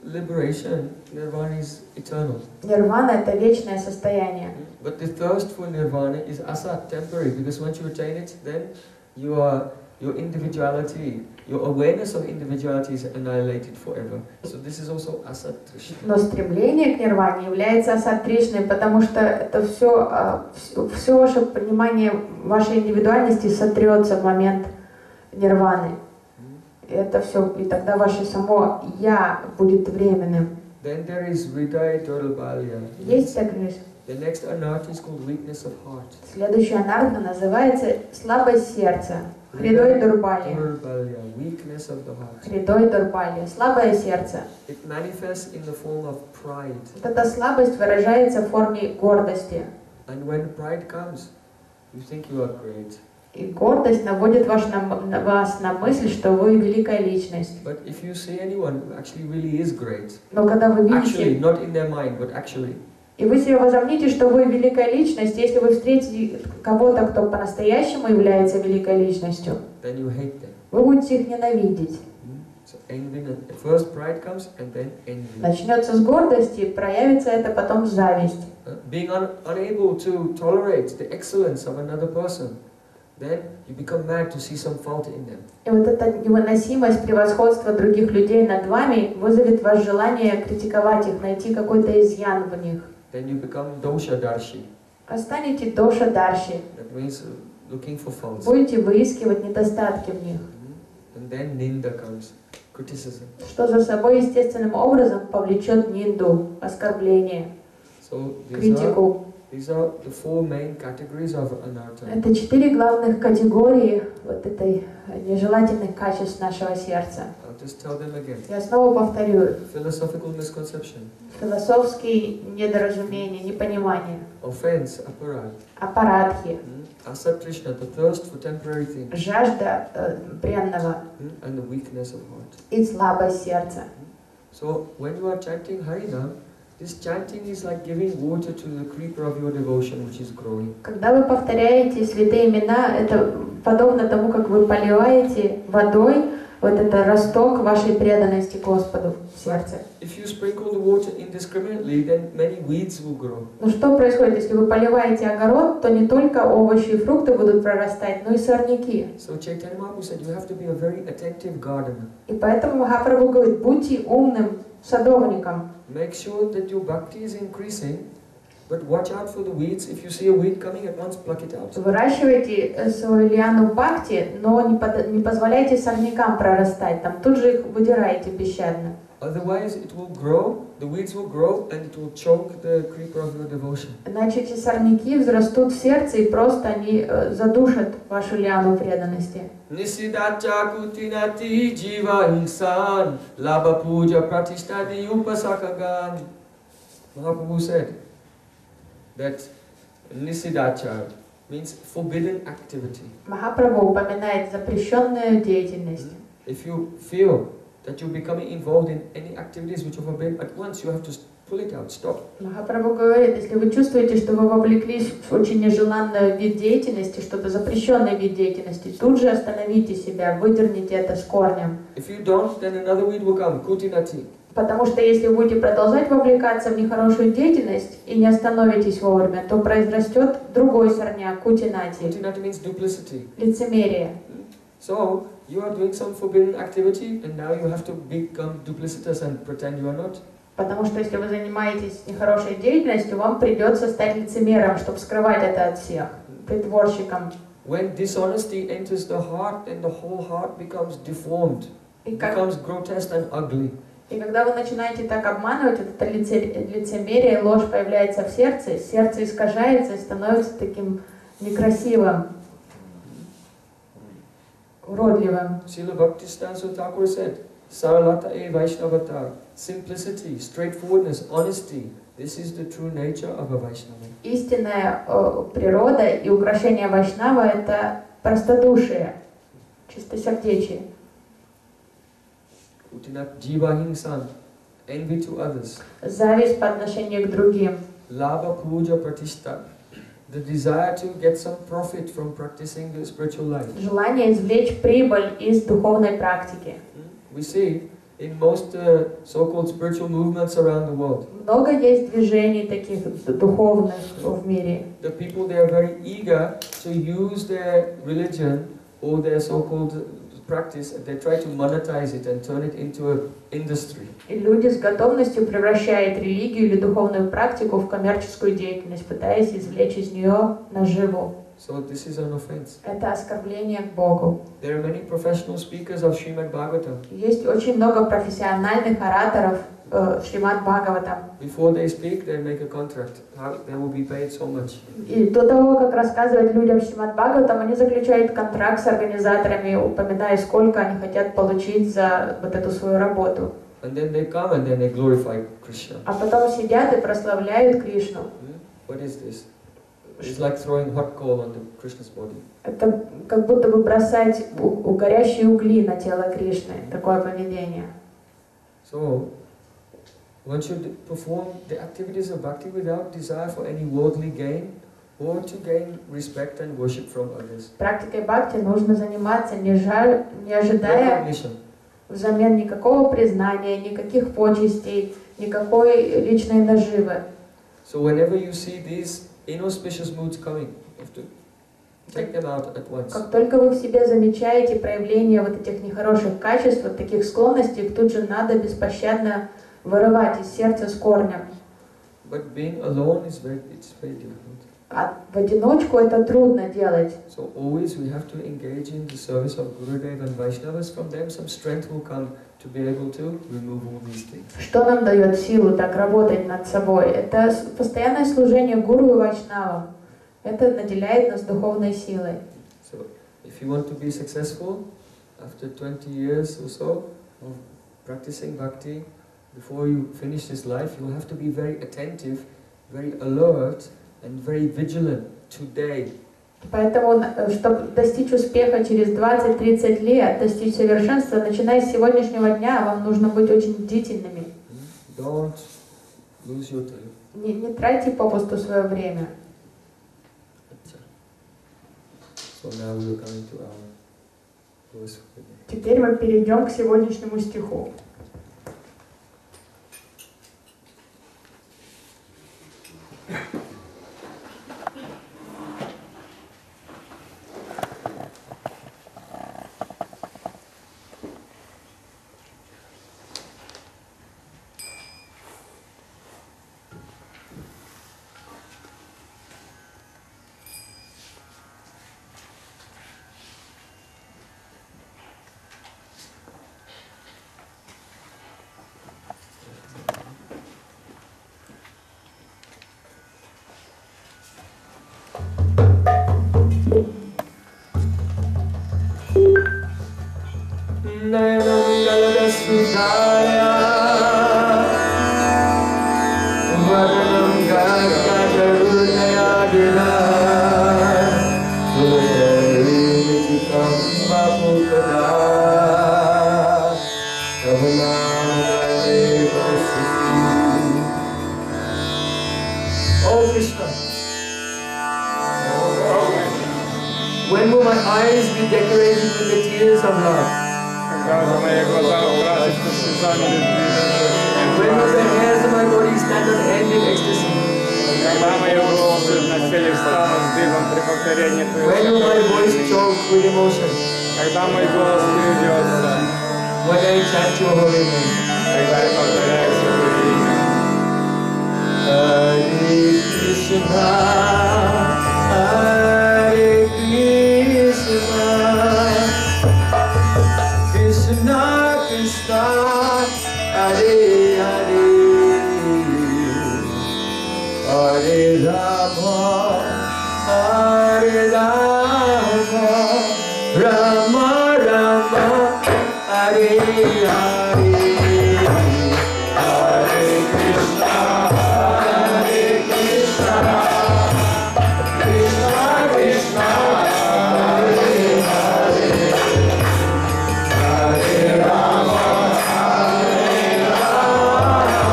Liberation, nirvana is eternal. Нирвана — это вечное состояние. But the thirst for nirvana is asat, temporary, because once you attain it, then your individuality, your awareness of individuality is annihilated forever. So this is also asat trishna. Но стремление к нирване является асат-тришной, потому что это все ваше понимание вашей индивидуальности сотрется в момент нирваны. Это все, и тогда ваше само «я» будет временным. Then there is Hridaya Durbalya. Есть также. The next anartha is called weakness of heart. Следующая анарха называется «слабость сердца». Хридой Дурбали. Durbalya, weakness of the heart. Хридой Дурбали. Слабое сердце. It manifests in the form of pride. Вот эта слабость выражается в форме гордости. And when pride comes, you think you are great. И гордость наводит вас на мысль, что вы великая личность. But if you see anyone who actually really is great, Но когда вы видите, actually, not in their mind, but actually, и вы себе возомните, что вы великая личность, если вы встретите кого-то, кто по-настоящему является великой личностью, then you hate them. вы будете их ненавидеть. So envy, first pride comes and then envy. Начнется с гордости, проявится это потом зависть. Being unable to tolerate the excellence of another person, then you become mad to see some fault in them. И вот эта невыносимость превосходства других людей над вами вызовет ваше желание критиковать их, найти какой-то изъян в них. Then you become dosha darshi. Станете доша дарши. That means looking for faults. Будете выискивать недостатки в них. And then ninda comes, criticism. Что за собой естественным образом повлечет нинду, оскорбление, So критику. these are the four main categories of anartha. Это 4 главных категории вот этой нежелательных качеств нашего сердца. I'll just tell them again. Я снова повторю. Philosophical misconception. Философские недоразумения, непонимание. Offense, aparad. Апарадхи. Asat trishna, the thirst for temporary things. Жажда бренного. And the weakness of heart. И слабость сердца. So when you are chanting Harinam, this chanting is like giving water to the creeper of your devotion, which is growing. Когда вы повторяете святые имена, это подобно тому, как вы поливаете водой вот это росток вашей преданности Господу в сердце. If you sprinkle the water indiscriminately, then many weeds will grow. Но что происходит, если вы поливаете огород, то не только овощи и фрукты будут прорастать, но и сорняки. So Chaitanya Mahaprabhu said you have to be a very attentive gardener. И поэтому Махапрабху говорит, будьте умным садовником. Make sure that your bhakti is increasing, but watch out for the weeds. If you see a weed coming, at once pluck it out. Выращивайте свою лиану в бхакти, но не позволяйте сорнякам прорастать, там тут же их выдираете бесщадно. Otherwise, it will grow, the weeds will grow, and it will choke the creeper of your devotion. Иначе эти сорняки взрастут в сердце и просто они задушат вашу лиану преданности. Nisidacha kutinati jiva insan labha puja pratishtadi upasakagan. Mahaprabhu said that Nisidacha means forbidden activity. Махапрабху упоминает запрещенную деятельность. If you feel that you're becoming involved in any activities which are forbidden, at once you have to pull it out, stop. Махапрабху говорит, если вы чувствуете, что вы вовлеклись в очень нежеланный вид деятельности, что-то запрещенный вид деятельности, тут же остановите себя, выдерните это с корнем. If you don't, then another weed will come, kutinati. Потому что если вы будете продолжать вовлекаться в нехорошую деятельность и не остановитесь вовремя, то произрастет другой сорняк, кутинати, Kutinati means duplicity. лицемерие. So, you are doing some forbidden activity and now you have to become duplicitous and pretend you are not. Потому что если вы занимаетесь нехорошей деятельностью, вам придется стать лицемером, чтобы скрывать это от всех, притворщиком. When dishonesty enters the heart, then the whole heart becomes deformed, becomes grotesque and ugly. И когда вы начинаете так обманывать, вот это лицемерие, ложь появляется в сердце искажается и становится таким некрасивым, уродливым. Srila Bhaktisiddhanta Thakur said, Saralata e Vaishnavata, simplicity, straightforwardness, honesty, this is the true nature of a Vaishnava. Истинная природа и украшение Вайшнава — это простодушие, чистосердечие. Utinat jiva hingsan, envy to others. Зависть по отношению к другим. Labha puja pratishta, the desire to get some profit from practicing the spiritual life. Желание извлечь прибыль из духовной практики. We see in most so-called spiritual movements around the world. Много есть движений таких духовных в мире. The people, they are very eager to use their religion or their so-called practice, they try to monetize it and turn it into an industry. И люди с готовностью превращают религию или духовную практику в коммерческую деятельность, пытаясь извлечь из нее наживу. So this is an offense. Это оскорбление к Богу. There are many professional speakers of Srimad Bhagavatam. Есть очень много профессиональных ораторов в Шримад Бхагаватам. Before they speak, they make a contract. They will be paid so much. И до того, как рассказывать людям Шримад Бхагаватам, они заключают контракт с организаторами, упоминая, сколько они хотят получить за вот эту свою работу. And then they come and then they glorify Krishna. А потом сидят и прославляют Кришну. What is this? It's like throwing hot coal on the Krishna's body. Это как будто бы бросать горящие угли на тело Кришны, такое поведение. So, one should perform the activities of bhakti without desire for any worldly gain or to gain respect and worship from others. Практикой бхакти нужно заниматься, не ожидая взамен никакого признания, никаких почестей, никакой личной наживы. So whenever you see these inauspicious moods coming, you have to take them out at once. Как только вы в себе замечаете проявление вот этих нехороших качеств, вот таких склонностей, их тут же надо беспощадно вырывать из сердца с корнем. But being alone is very difficult. А в одиночку это трудно делать. So always we have to engage in the service of Gurudev and Vaishnavas. From them some strength will come to be able to remove all these things. Что нам дает силу так работать над собой? Это постоянное служение гуру и вайшнавам. Это наделяет нас духовной силой. So if you want to be successful after 20 years or so of practicing bhakti, before you finish this life, you will have to be very attentive, very alert and very vigilant today. Поэтому, чтобы достичь успеха через 20-30 лет, достичь совершенства, начиная с сегодняшнего дня, вам нужно быть очень бдительными. Don't lose your time. Не тратьте попусту свое время. So now we are coming to our verse. Теперь мы перейдем к сегодняшнему стиху. When will my eyes be decorated with the tears of love? When will the hairs of my body stand on end in ecstasy? When will my voice choke with emotion? Когда мой голос придется, when I chant your holy name. когда я повторяю свое имя. Hare Krishna, Hare Krishna, Krishna Krishna, Hare Hare, Hare Rama, Hare Rama, Rama Rama, Hare Hare, Hare Krishna, Hare Krishna, Krishna Krishna, Hare Hare, Hare Rama, Hare Rama,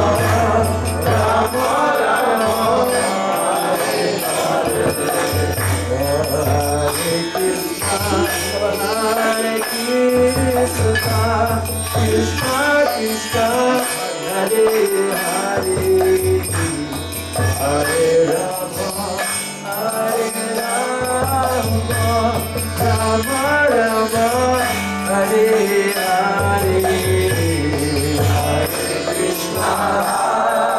Rama Rama, Hare Hare, Hare Krishna, Hare Krishna, Krishna Krishna, Hare Hare, Hare Rama, Hare Rama, Rama Rama, Hare Hare, Hare Krishna,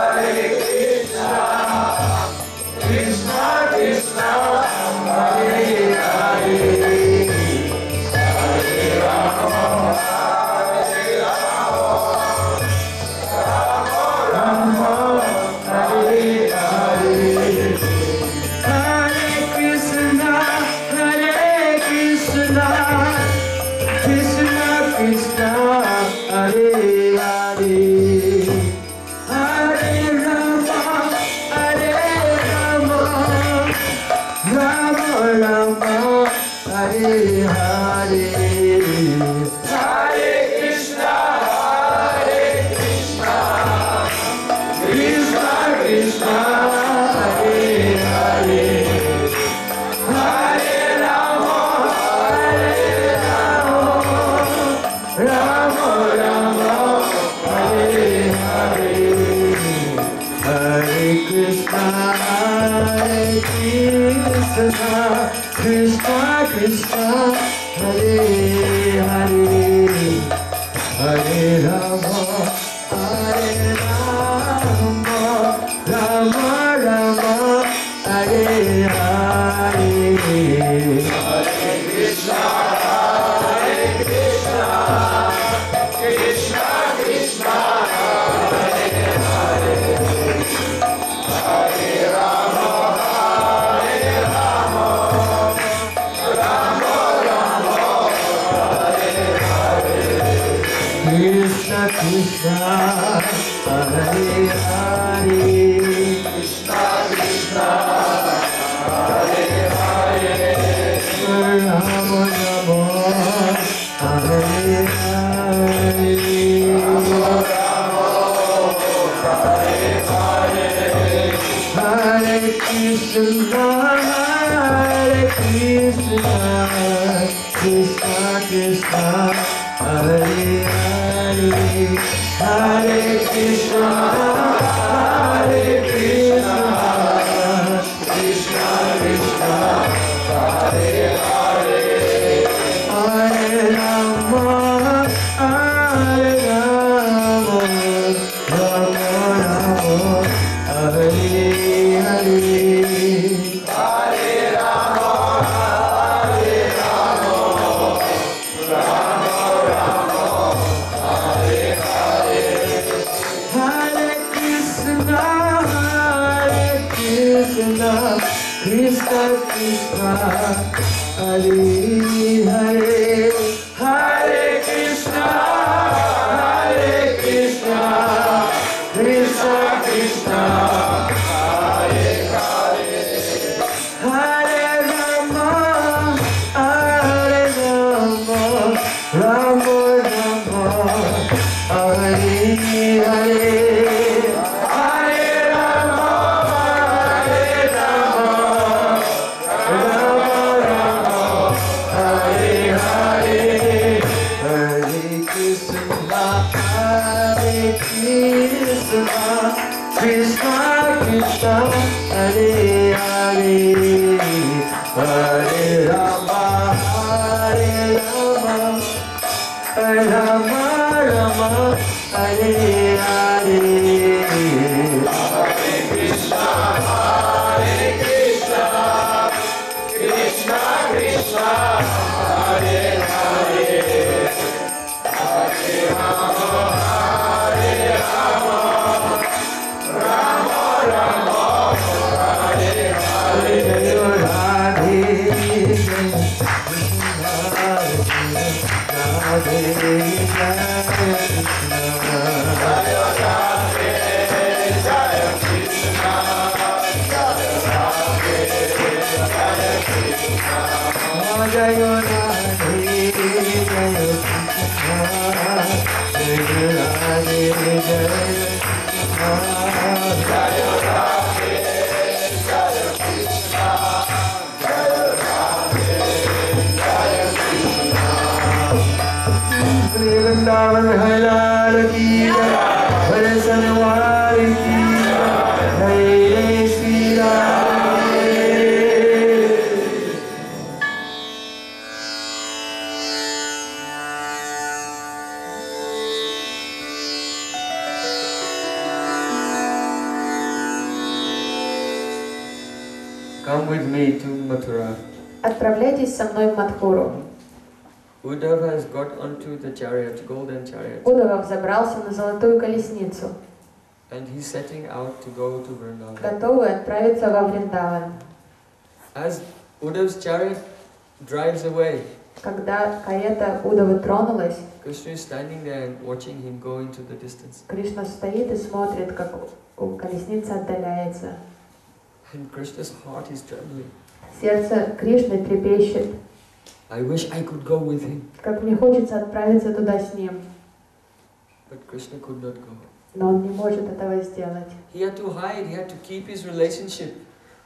Hare Krishna, Krishna Krishna, Hare Hare, Hare Rama, Hare Rama, Hare Hare, Hare Krishna, Hare Krishna, Krishna Krishna, Hare Hare, Hare Rama, Hare Rama, Rama Rama, Hare Hare, Hare Krishna, Hare Krishna, Krishna Krishna, Hare Hare, Hare Rama, Hare Rama, Rama Rama, Hare Hare, Hare Krishna, Hare Krishna, Krishna Krishna, Hare Hare, Hare Rama, Hare Rama, Rama Rama, Hare Hare, Hare Krishna, Hare Krishna, Krishna Krishna, Hare Hare, Hare Rama, Hare Rama, Rama Rama, Hare Hare, Krishna Krishna, Hare Hare, Krishna Krishna, Hare Hare, Rama Rama, Hare Hare, Rama Rama, Hare Hare, Hare Krishna, Hare Krishna, Krishna Krishna, Hare Hare, Hare Krishna, Hare Krishna, Krishna Krishna, Hare Hare, Hare Rama, Hare Rama, Rama Rama, Hare Hare, Hare Rama, Hare Rama, Rama Rama, Hare Hare, Hare Krishna, Hare Krishna, Krishna Krishna, Hare Hare, Hare Krishna, Hare Krishna, Krishna Krishna, Hare Hare, Hare Rama, Hare Rama, Rama Rama, Hare Hare, Hare Rama, Hare Rama, Rama Rama, Hare Hare, Hare Krishna, Hare Krishna, Krishna Krishna, Hare Hare, Hare Rama, Hare Rama, Rama Rama Hare Hare Hare Krishna, Krishna Krishna, Hare Hare, Hare Rama, Rama Rama, Hare Hare. Jai Radhe Radhe Jai Vrindavan Hai Lal ki jai, Barasan Wali ki jai, Jai Shri Radhe. Come with me to Mathura. Отправляйтесь со мной в Мадхуру. Uddhava has got onto the chariot, golden chariot, Удава взобрался на золотую колесницу, and he's setting out to go to Vrindavan. готовый отправиться во Вриндаван. As Uddhava's chariot drives away, Когда карета Удавы тронулась, Krishna is standing there and watching him go into the distance. Кришна стоит и смотрит, как колесница отдаляется. And Krishna's heart is trembling. Сердце Кришны трепещет. I wish I could go with him, Как мне хочется отправиться туда с ним, but Krishna could not go. но он не может этого сделать. He had to hide, he had to keep his relationship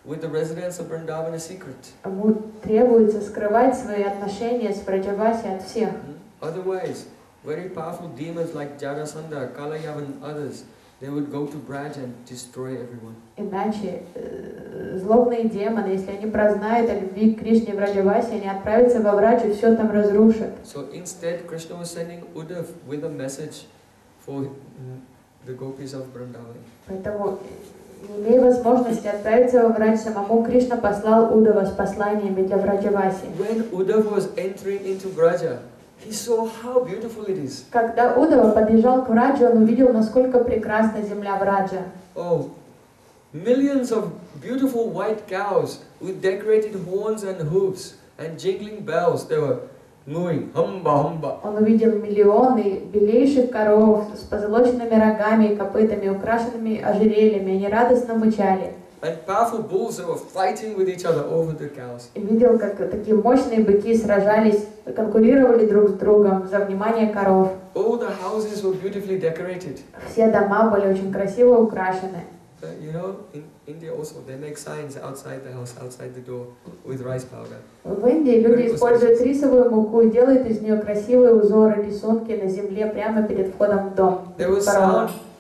with the residents of Vrindavan a secret. Ему требуется скрывать свои отношения с Браджаваси от всех. Otherwise, very powerful demons like Jarasandha, Kalayavan and others, they would go to Braj and destroy everyone. Иначе злобные демоны, если они прознают о любви к Кришне и Браджаваси, они отправятся во Брадж и все там разрушат. So instead, Krishna was sending Uddhav with a message for the gopis of Vrindavan. Поэтому, не имея возможности отправиться во Брадж, самому Кришна послал Удава с посланиями для Браджаваси. When Uddhav was entering into Braja, he saw how beautiful it is. Когда Удава подъезжал к Браджу, он увидел, насколько прекрасна земля Браджа. Oh, millions of beautiful white cows with decorated horns and hooves and jingling bells. They were mooing, humba humba. Он увидел миллионы белейших коров с позолоченными рогами и копытами, украшенными ожерельями. Они радостно мычали. And powerful bulls that were fighting with each other over the cows. И видел, как такие мощные быки сражались, конкурировали друг с другом за внимание коров. All the houses were beautifully decorated. Все дома были очень красиво украшены. You know, in India also they make signs outside the house, outside the door, with rice powder. В Индии люди используют рисовую муку и делают из нее красивые узоры, рисунки на земле прямо перед входом в дом. There was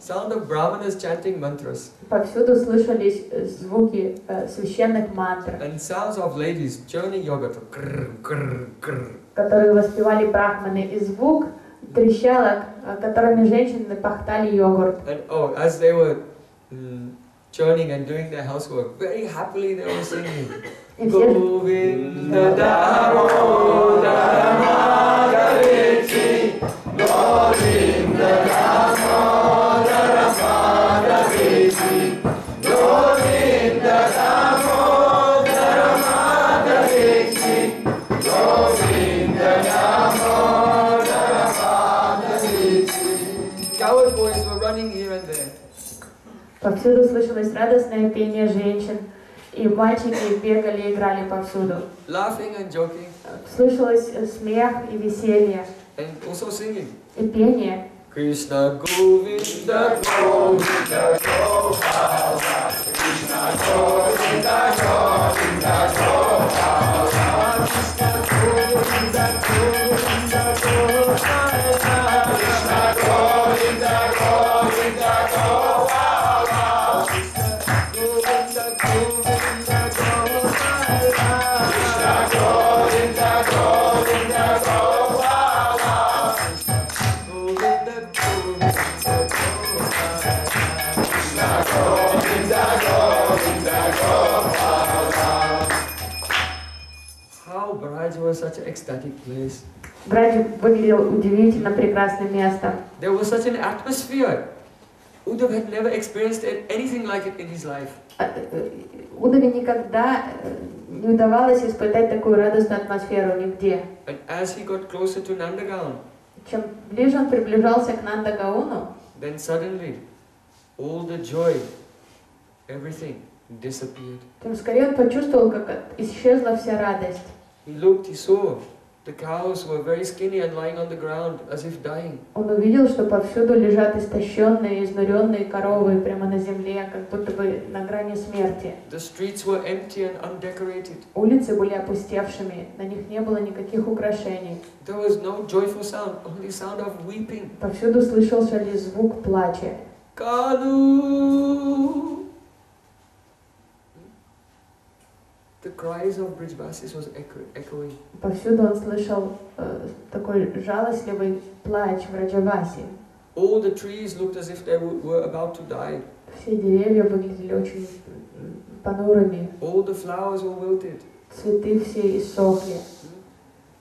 sound of brahmanas chanting mantras. Повсюду слышались звуки священных мантр, And sounds of ladies churning yogurt, grrr, grrr, grrr. которые воспевали брахманы, и звук трещалок, которыми женщины пахтали йогурт. And oh, as they were churning and doing their housework, very happily they were singing. И все Govinda Damodara Madhaviti, Govinda Damodara Madhaviti, Govinda Damodara Madhaviti, Govinda Damodara Madhaviti. Coward boys were running here and there. Повсюду слышалось радостное пение женщин, и мальчики бегали и играли повсюду. Laughing and joking. Слышалось смех и веселье, And also singing. и пение. Krishna Govinda Govinda Gopala, Krishna Govinda Govinda Gopala, Krishna Govinda Govinda Gopala, Krishna Govinda Govinda Gopala, Krishna Govinda Govinda Gopala, Krishna Govinda Govinda Gopala. such an ecstatic place. Браджи выглядел удивительно прекрасным местом. There was such an atmosphere. Uddhav had never experienced anything like it in his life. Удаве никогда не удавалось испытать такую радостную атмосферу нигде. And as he got closer to Nandagaon, Чем ближе он приближался к Нандагауну, then suddenly all the joy, everything disappeared. тем скорее он почувствовал, как исчезла вся радость. He looked, he saw the cows were very skinny and lying on the ground as if dying. Он увидел, что повсюду лежат истощенные, изнуренные коровы прямо на земле, как будто бы на грани смерти. The streets were empty and undecorated. Улицы были опустевшими, на них не было никаких украшений. There was no joyful sound, only sound of weeping. Повсюду слышался лишь звук плача. Kalu! The cries of Brijbasis was echoing. Повсюду он слышал такой жалостливый плач Враджаваси. All the trees looked as if they were about to die. Все деревья выглядели очень понурыми. All the flowers were wilted. Цветы все иссохли.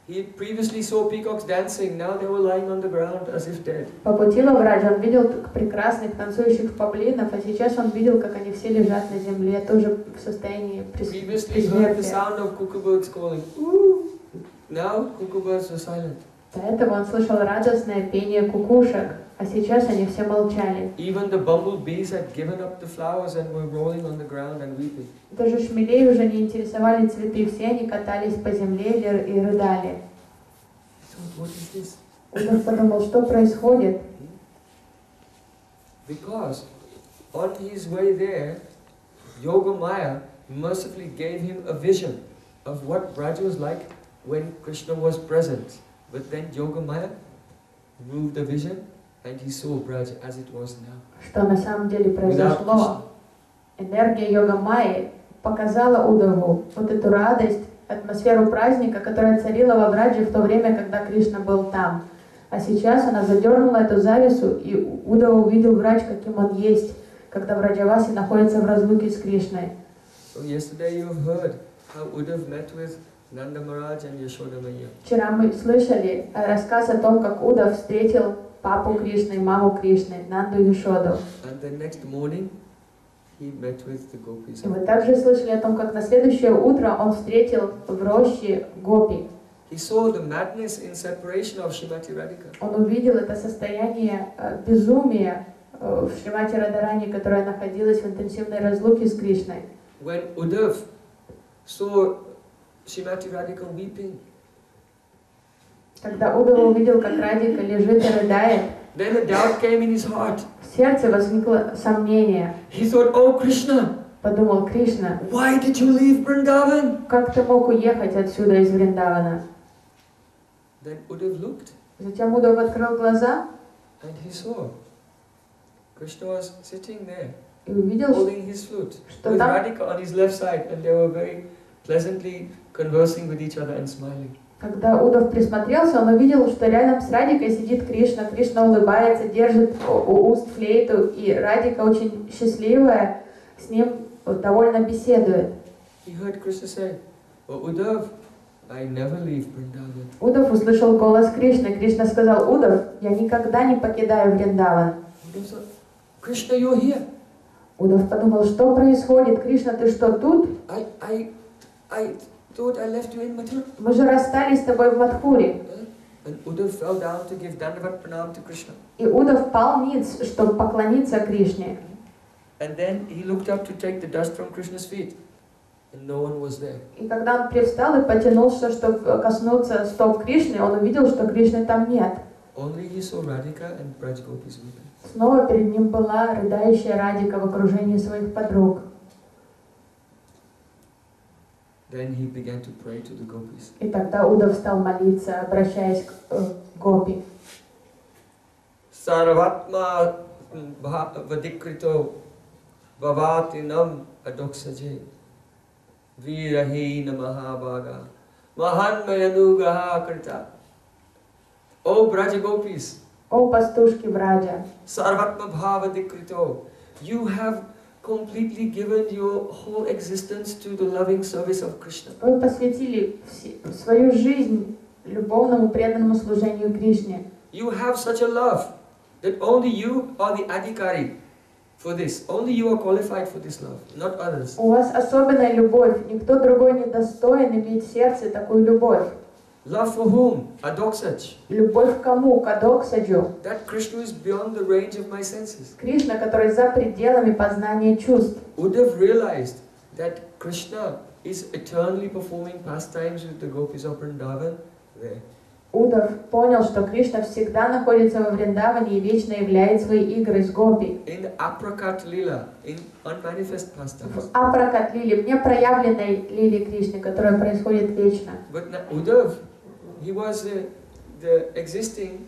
He previously saw peacocks dancing, now they were lying on the ground as if dead. По пути во Враджу он видел прекрасных танцующих павлинов, а сейчас он видел, как они все лежат на земле, тоже в состоянии Previously heard the присмертия. sound of cuckoo birds calling. Ooh. Now cuckoo birds were silent. До этого он слышал радостное пение кукушек, а сейчас они все молчали. Even the bumblebees had given up the flowers and were rolling on the ground and weeping. Даже шмелей уже не интересовали цветы, все они катались по земле и рыдали. So what is this? Удав подумал, что происходит? Because on his way there, Yogamaya mercifully gave him a vision of what Braja was like when Krishna was present. But then Yogamaya moved the vision and he saw Braja as it was now. Что на самом деле произошло? Энергия йога Майи показала Удаву вот эту радость, атмосферу праздника, которая царила во Врадже в то время, когда Кришна был там. А сейчас она задернула эту завесу, и Удава увидел Врадж, каким он есть, когда Враджаваси находится в разлуке с Кришной. So yesterday you have heard how Uddhav met with Nanda Maharaj and Yashoda Maiya. Вчера мы слышали рассказ о том, как Удав встретил папу Кришны, маму Кришны, Нанду Яшоду. And the next morning he met with the gopis. И вы также слышали о том, как на следующее утро он встретил в роще гопи. He saw the madness in separation of Srimati Radhika. Он увидел это состояние безумия в Шримати Радharani, которая находилась в интенсивной разлуке с Кришной. When Uddhav saw Srimati Radhika weeping, Когда Удава увидел, как Радика лежит и рыдает, then a doubt came in his heart. в сердце возникло сомнение. He thought, oh Krishna, Подумал: Кришна, why did you leave Vrindavan? как ты мог уехать отсюда из Вриндавана? Then Uddhav looked Затем Удав открыл глаза and he saw Krishna was sitting there и увидел, holding his flute что with там, Radhika on his left side, and they were very pleasantly conversing with each other and smiling. когда Удав присмотрелся, он увидел, что рядом с Радикой сидит Кришна. Кришна улыбается, держит у уст флейту, и Радика очень счастливая с ним довольно беседует. He heard Krishna say, oh Uddhav, I never leave Vrindavan. Удав услышал голос Кришны. Кришна сказал: Удав, я никогда не покидаю Вриндаван. Uddhav said, Krishna, you're here. Удав подумал: что происходит? Кришна, ты что, тут? I thought I left you in Mathura. Мы же расстались с тобой в Мадхуре. And Uddhav fell down to give Dandavat Pranam to Krishna. И Удав пал ниц, чтобы поклониться Кришне. And then he looked up to take the dust from Krishna's feet. And no one was there. И когда он привстал и потянулся, чтобы коснуться стоп Кришны, он увидел, что Кришны там нет. Only he saw Radhika and Braj Gopis weeping. Снова перед ним была рыдающая Радика в окружении своих подруг. Then he began to pray to the gopis. И тогда Удав стал молиться, обращаясь к гопи. Sarvatma vadikrito bhavatinam adoksaje virahina mahabhaga mahanmayanugraha krita. O Braja Gopis, О пастушки Браджа, Sarvatma bhavadikrito, you have completely given your whole existence to the loving service of Krishna. Вы посвятили свою жизнь любовному преданному служению Кришне. You have such a love that only you are the adhikari for this. Only you are qualified for this love, not others. У вас особенная любовь. Никто другой не достоин иметь в сердце такую любовь. Love for whom? Adoksaj. Любовь к кому? К Адоксаджу. That Krishna is beyond the range of my senses. Кришна, который за пределами познания чувств. Uddhav realized that Krishna is eternally performing pastimes with the gopis of Vrindavan there. Удав понял, что Кришна всегда находится во Вриндаване и вечно являет свои игры с гопи. In the aprakat lila, in unmanifest В pastimes. Апракат лили, в непроявленной лиле Кришны, которая происходит вечно. But Uddhav, he was the existing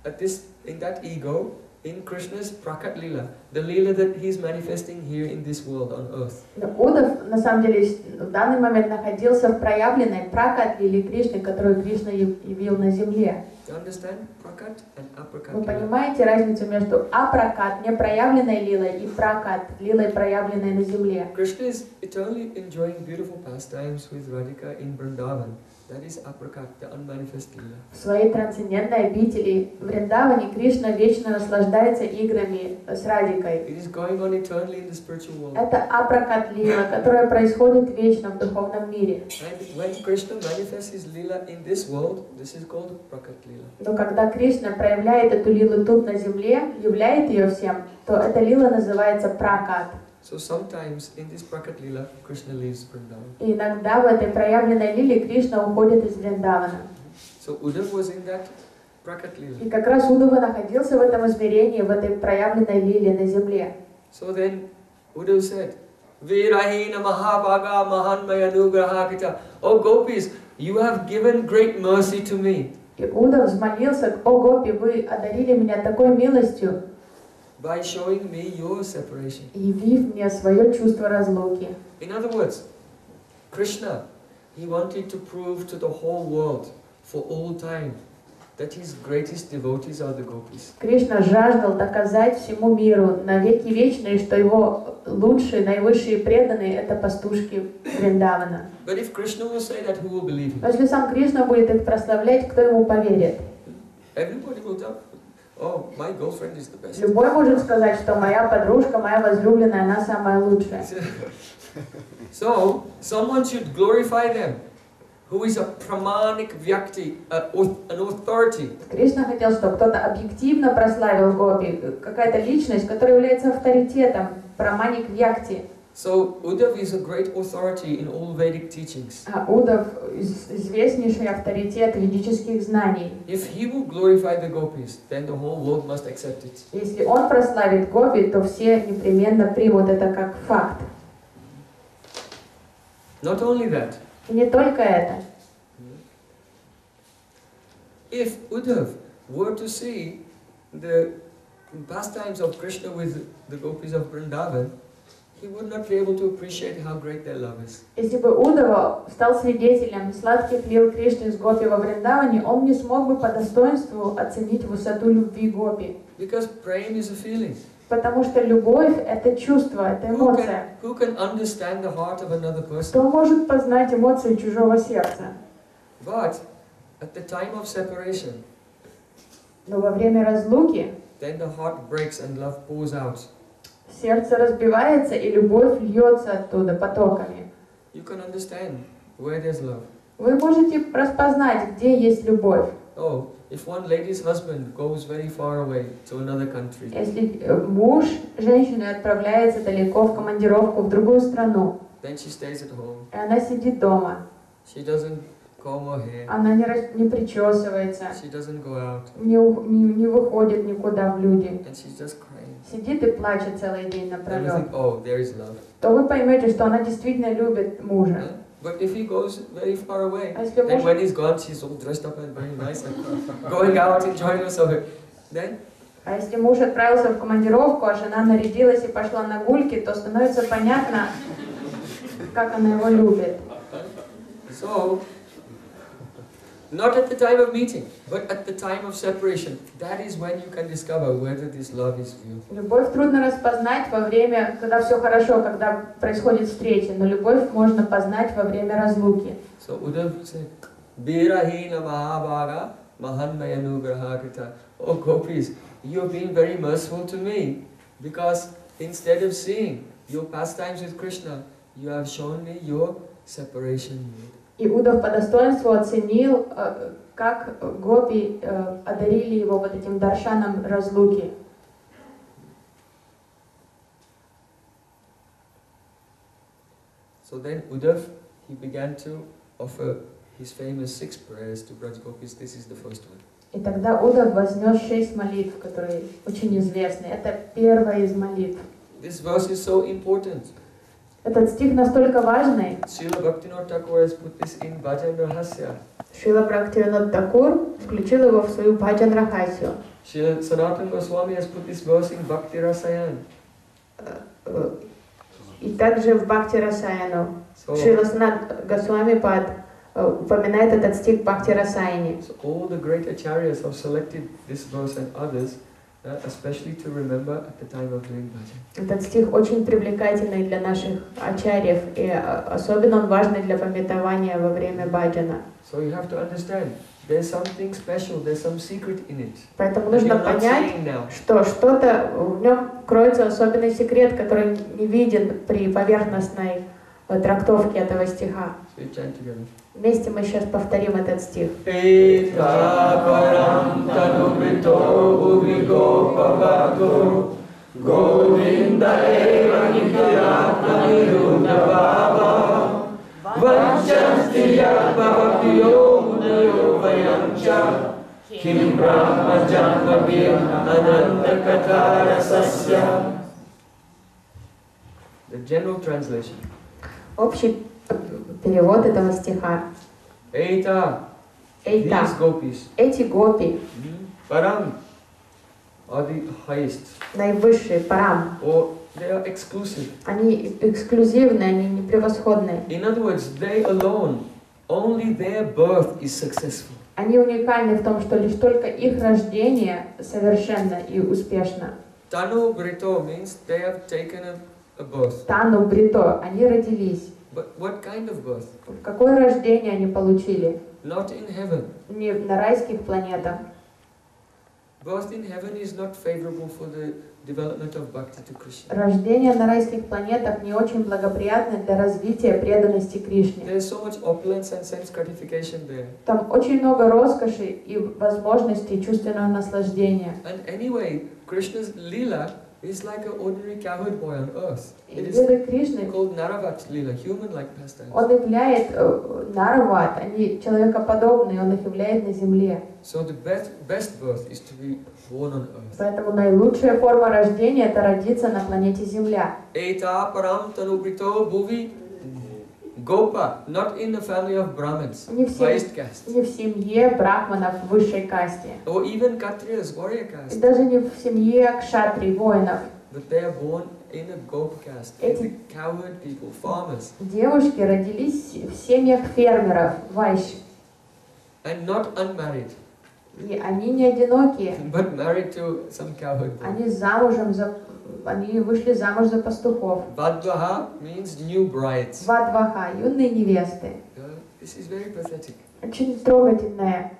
at this in that ego in Krishna's prakat lila, the lila that he is manifesting here in this world on earth. Удав на самом деле в данный момент находился в проявленной пракат лили Кришны, которую Кришна явил на земле. Do you understand? Prakat and aprakat Вы lila. понимаете разницу между апракат, непроявленной лилой, и пракат, лилой, проявленной на земле? Krishna is eternally enjoying beautiful pastimes with Radhika in Vrindavan. That is aprakat, the unmanifest lila. В своей трансцендентной обители в Вриндаване Кришна вечно наслаждается играми с Радикой. It is going on eternally in the spiritual world. Это апракат лила, которая происходит вечно в духовном мире. And when Krishna manifests his lila in this world, this is called prakat lila. Но когда Кришна проявляет эту лилу тут на земле, являет ее всем, то эта лила называется пракат. So sometimes in this prakat lila, Krishna leaves Vrindavan. И иногда в этой проявленной лиле Кришна уходит из Вриндавана. So Uddhav was in that prakat lila. И как раз Удава находился в этом измерении, в этой проявленной лиле на земле. So then Uddhav said, Virahina Mahabhaga Mahanmayanugrahakita. Oh gopis, you have given great mercy to me. И Удав взмолился: «О гопи, вы одарили меня такой милостью, By showing me your separation. явив мне свое чувство разлуки». In other words, Krishna, he wanted to prove to the whole world for all time that his greatest devotees are the gopis. Кришна жаждал доказать всему миру на веки вечные, что его лучшие, наивысшие преданные — это пастушки Вриндавана. But if Krishna will say that, who will believe him? Но если сам Кришна будет их прославлять, кто ему поверит? Everybody will tell, oh, my girlfriend is the best. Любой может сказать, что моя подружка, моя возлюбленная, она самая лучшая. So, someone should glorify them, who is a pramanik vyakti, an authority. Кришна хотел, чтобы кто-то объективно прославил гопи, какая-то личность, которая является авторитетом, праманик вьякти. So, Uddhav is a great authority in all Vedic teachings. А Удав известнейший авторитет ведических знаний. If he will glorify the gopis, then the whole world must accept it. Если он прославит гопи, то все непременно примут это как факт. Not only that, И не только это. if Uddhav were to see the pastimes of Krishna with the gopis of Vrindavan, he would not be able to appreciate how great their love is. Если бы Удава стал свидетелем сладких лил Кришны с гопи во Вриндаване, он не смог бы по достоинству оценить высоту любви гопи. Because prem is a feeling. Потому что любовь — это чувство, это эмоция. Who can understand the heart of another person? Кто может познать эмоции чужого сердца? But at the time of separation, Но во время разлуки then the heart breaks and love pours out. сердце разбивается, и любовь льется оттуда потоками. You can understand where there's love. Вы можете распознать, где есть любовь. Oh, if one lady's husband goes very far away to another country, Если муж женщины отправляется далеко в командировку в другую страну, then she stays at home. и она сидит дома, She doesn't comb her hair. она не причесывается, She doesn't go out. не выходит никуда в люди, And she's just crying. сидит и плачет целый день Then you напролет, think, oh, there is love. то вы поймете, что она действительно любит мужа. Huh? But if he goes very far away, А если and муж, when he's gone, she's all dressed up and very nice and going out, enjoying herself. Then отправился в командировку, а жена нарядилась и пошла на гульки, то становится понятно, как она его любит. So, Not at the time of meeting, but at the time of separation. That is when you can discover whether this love is real. Любовь трудно распознать во время, когда все хорошо, когда происходит встреча, но любовь можно познать во время разлуки. So Uddhav said, Birahina Mahabhaga Mahanmayanugrahakita. Oh Gopis, you have been very merciful to me, because instead of seeing your pastimes with Krishna, you have shown me your separation mood. И Удав по достоинству оценил, как гопи одарили его вот этим даршаном разлуки. So then Uddhav, he began to offer his famous 6 prayers to Braj Gopis. This is the first one. И тогда Удав вознес 6 молитв, которые очень известны. Это первая из молитв. This verse is so important. Этот стих настолько важный. Srila Bhaktivinoda Thakur has put this in Bhajan Rahasya. Шрила Бхактивинод Такур включил его в свою Бхаджан Рахасию. Srila Sanatana Goswami has put this verse in Bhakti Rasayan. И также в Бхакти Расаяну. So, Шрила Санат Госвами Пад упоминает этот стих в Бхакти Расаяне. so all the great acharyas have selected this verse and others, especially to remember at the time of doing bhajan. Этот стих очень привлекательный для наших ачарьев, и особенно он важный для памятования во время баджана. So you have to understand, there's something special, there's some secret in it. Поэтому that нужно you're not понять, seeing now. что что-то в нем кроется особенный секрет, который не виден при поверхностной трактовке этого стиха. So you chant together. Вместе мы сейчас повторим этот стих. Eta param tanubrito bhuvi gopavato Govinda eva nityatma nirudha bhava Vanchasti yadbhavakyo munayo vayamcha Kim brahma janmabhir ananta katara sasya. The general translation. Общий перевод этого стиха. Eta, Эйта, these gopis, эти гопи, param, are the highest, наивысшие, парам, or they are exclusive. они эксклюзивные, они непревосходные. In other words, they alone, only their birth is successful. Они уникальны в том, что лишь только их рождение совершенно и успешно. Tanu Brito means they have taken a birth. Тану Брито, они родились. But what kind of birth? Какое рождение они получили? Not in heaven. Не на райских планетах. Birth in heaven is not favorable for the development of bhakti to Krishna. Рождение на райских планетах не очень благоприятно для развития преданности Кришне. There is so much opulence and sense gratification there. Там очень много роскоши и возможностей чувственного наслаждения. And anyway, Krishna's lila is like an ordinary cowherd boy on earth. И It is лилы Кришны, called Naravat lila, human-like pastimes. он являет нарават, они человекоподобные, он их являет на земле. So the best birth is to be born on earth. Поэтому наилучшая форма рождения – это родиться на планете Земля. Eta param tanubrito bhuvi gopa, not in the family of Brahmins, Не в highest caste, семье брахманов высшей касте. or even Kshatriyas, warrior И caste, даже не в семье кшатрий, воинов. but they are born in a gop caste, in the cowherd people, farmers, Девушки родились в семьях фермеров, вайш. and not unmarried, И они не одинокие. but married to some cowherd boy. Они вышли замуж за пастухов. Vadvaha means new brides. Вадваха, юные невесты. This is very pathetic. Очень трогательное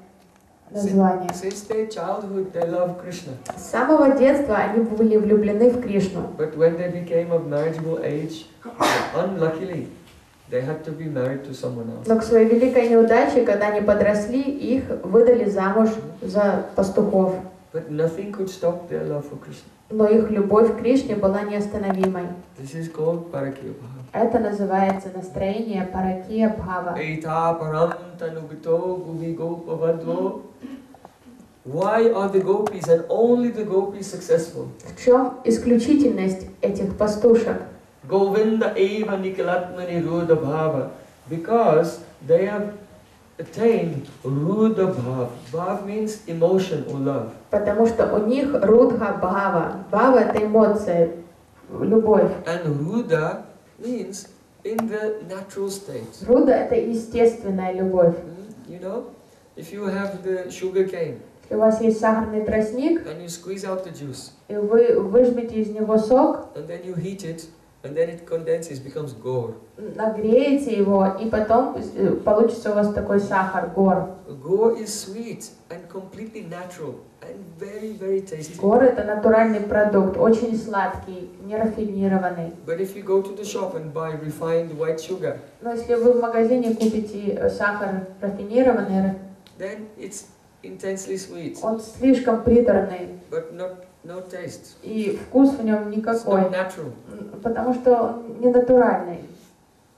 название. Since their childhood, they love Krishna. С самого детства они были влюблены в Кришну. But when they became of marriageable age, unluckily, they had to be married to someone else. Но к своей великой неудаче, когда они подросли, их выдали замуж за пастухов. But nothing could stop their love for Krishna. Но их любовь к Кришне была неостановимой. This is called Parakya Bhava. Это называется настроение Паракия Бхава. Eta param tanubito bhuvi gopavadvo. Why are the gopis and only the gopis successful? В чем исключительность этих пастушек? Govinda eva nikalatmani ruda bhava. Because they have attained ruda bhav. Bhav means emotion or love. Потому что у них рудха бхава. Бхава – это эмоция, любовь. And ruda means in the natural state. Руда – это естественная любовь. You know, if you have the sugar cane Если у вас есть сахарный тростник, and you squeeze out the juice и вы выжмете из него сок, and then you heat it and then it condenses, becomes gur. нагреете его, и потом получится у вас такой сахар, гор. Gur is sweet and completely natural and very, very tasty. Гор — это натуральный продукт, очень сладкий, не рафинированный. But if you go to the shop and buy refined white sugar, Но если вы в магазине купите сахар рафинированный, then it's intensely sweet, он слишком приторный, but no taste. и вкус в нем It's никакой, not natural. потому что он не натуральный.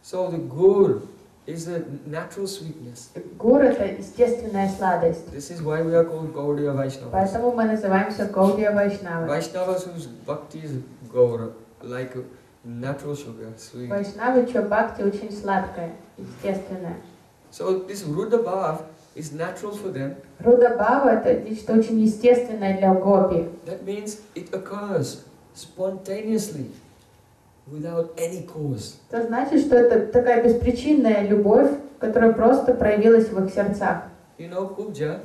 So the gur is a natural sweetness. Гур — это естественная сладость. This is why we are called Gaudiya Vaishnavas. Поэтому мы называемся Гаудия Вайшнавы. Vaishnavas whose bhakti is gaura, like a natural sugar, sweet. Вайшнавы, чье бхакти очень сладкое, естественное. So this Rudra Bhav is natural for them. Руда Бхава — это нечто очень естественное для гопи. That means it occurs spontaneously, without any cause. Это значит, что это такая беспричинная любовь, которая просто проявилась в их сердцах. You know, Kubja,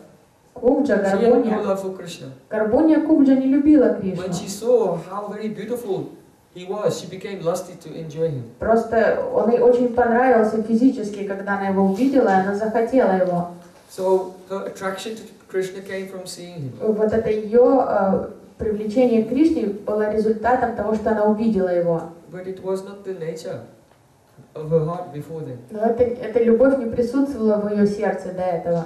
Кубджа, she had no Гарбуния. love for Krishna. Гарбуния Кубджа не любила Кришну. When she saw how very beautiful he was, she became lusty to enjoy him. Просто он ей очень понравился физически, когда она его увидела, и она захотела его. So her attraction to Krishna came from seeing him. Вот это ее привлечение к Кришне было результатом того, что она увидела его. But it was not the nature of her heart before then. Но эта любовь не присутствовала в ее сердце до этого.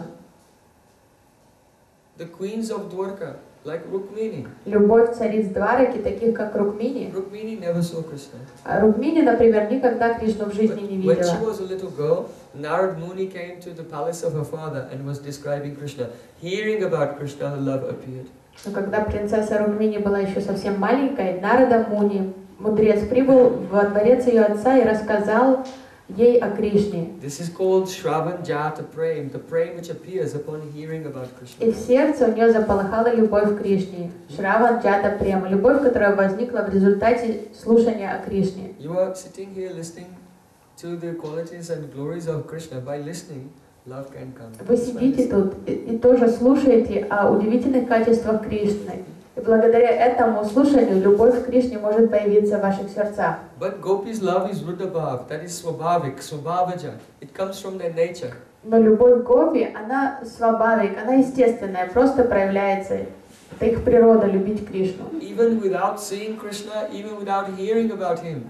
The queens of Dwarka, like Rukmini. Любовь цариц Двараки, таких как Рукмини. Rukmini never saw Krishna. А Рукмини, например, никогда Кришну в жизни не When she видела. was a little girl, Narad Muni came to the palace of her father and was describing Krishna. Hearing about Krishna, her love appeared. Но когда принцесса Рукмини была еще совсем маленькой, Нарада Муни, мудрец, прибыл во дворец ее отца и рассказал ей о Кришне. This is called Shravan Jata Prem, the prem which appears upon hearing about Krishna. И в сердце у нее заполыхала любовь к Кришне. Шраван Джата Према, любовь, которая возникла в результате слушания о Кришне. You are sitting here listening to the qualities and glories of Krishna. By listening, love can come. Вы сидите тут и тоже слушаете о удивительных качествах Кришны. И благодаря этому слушанию любовь к Кришне может появиться в ваших сердцах. But Gopi's love is Rudabhav, that is Swabhavik, Swabhavaja. It comes from their nature. Но любовь Гопи, она свабавик, она естественная, просто проявляется. Это их природа, любить Кришну. Even without seeing Krishna, even without hearing about him.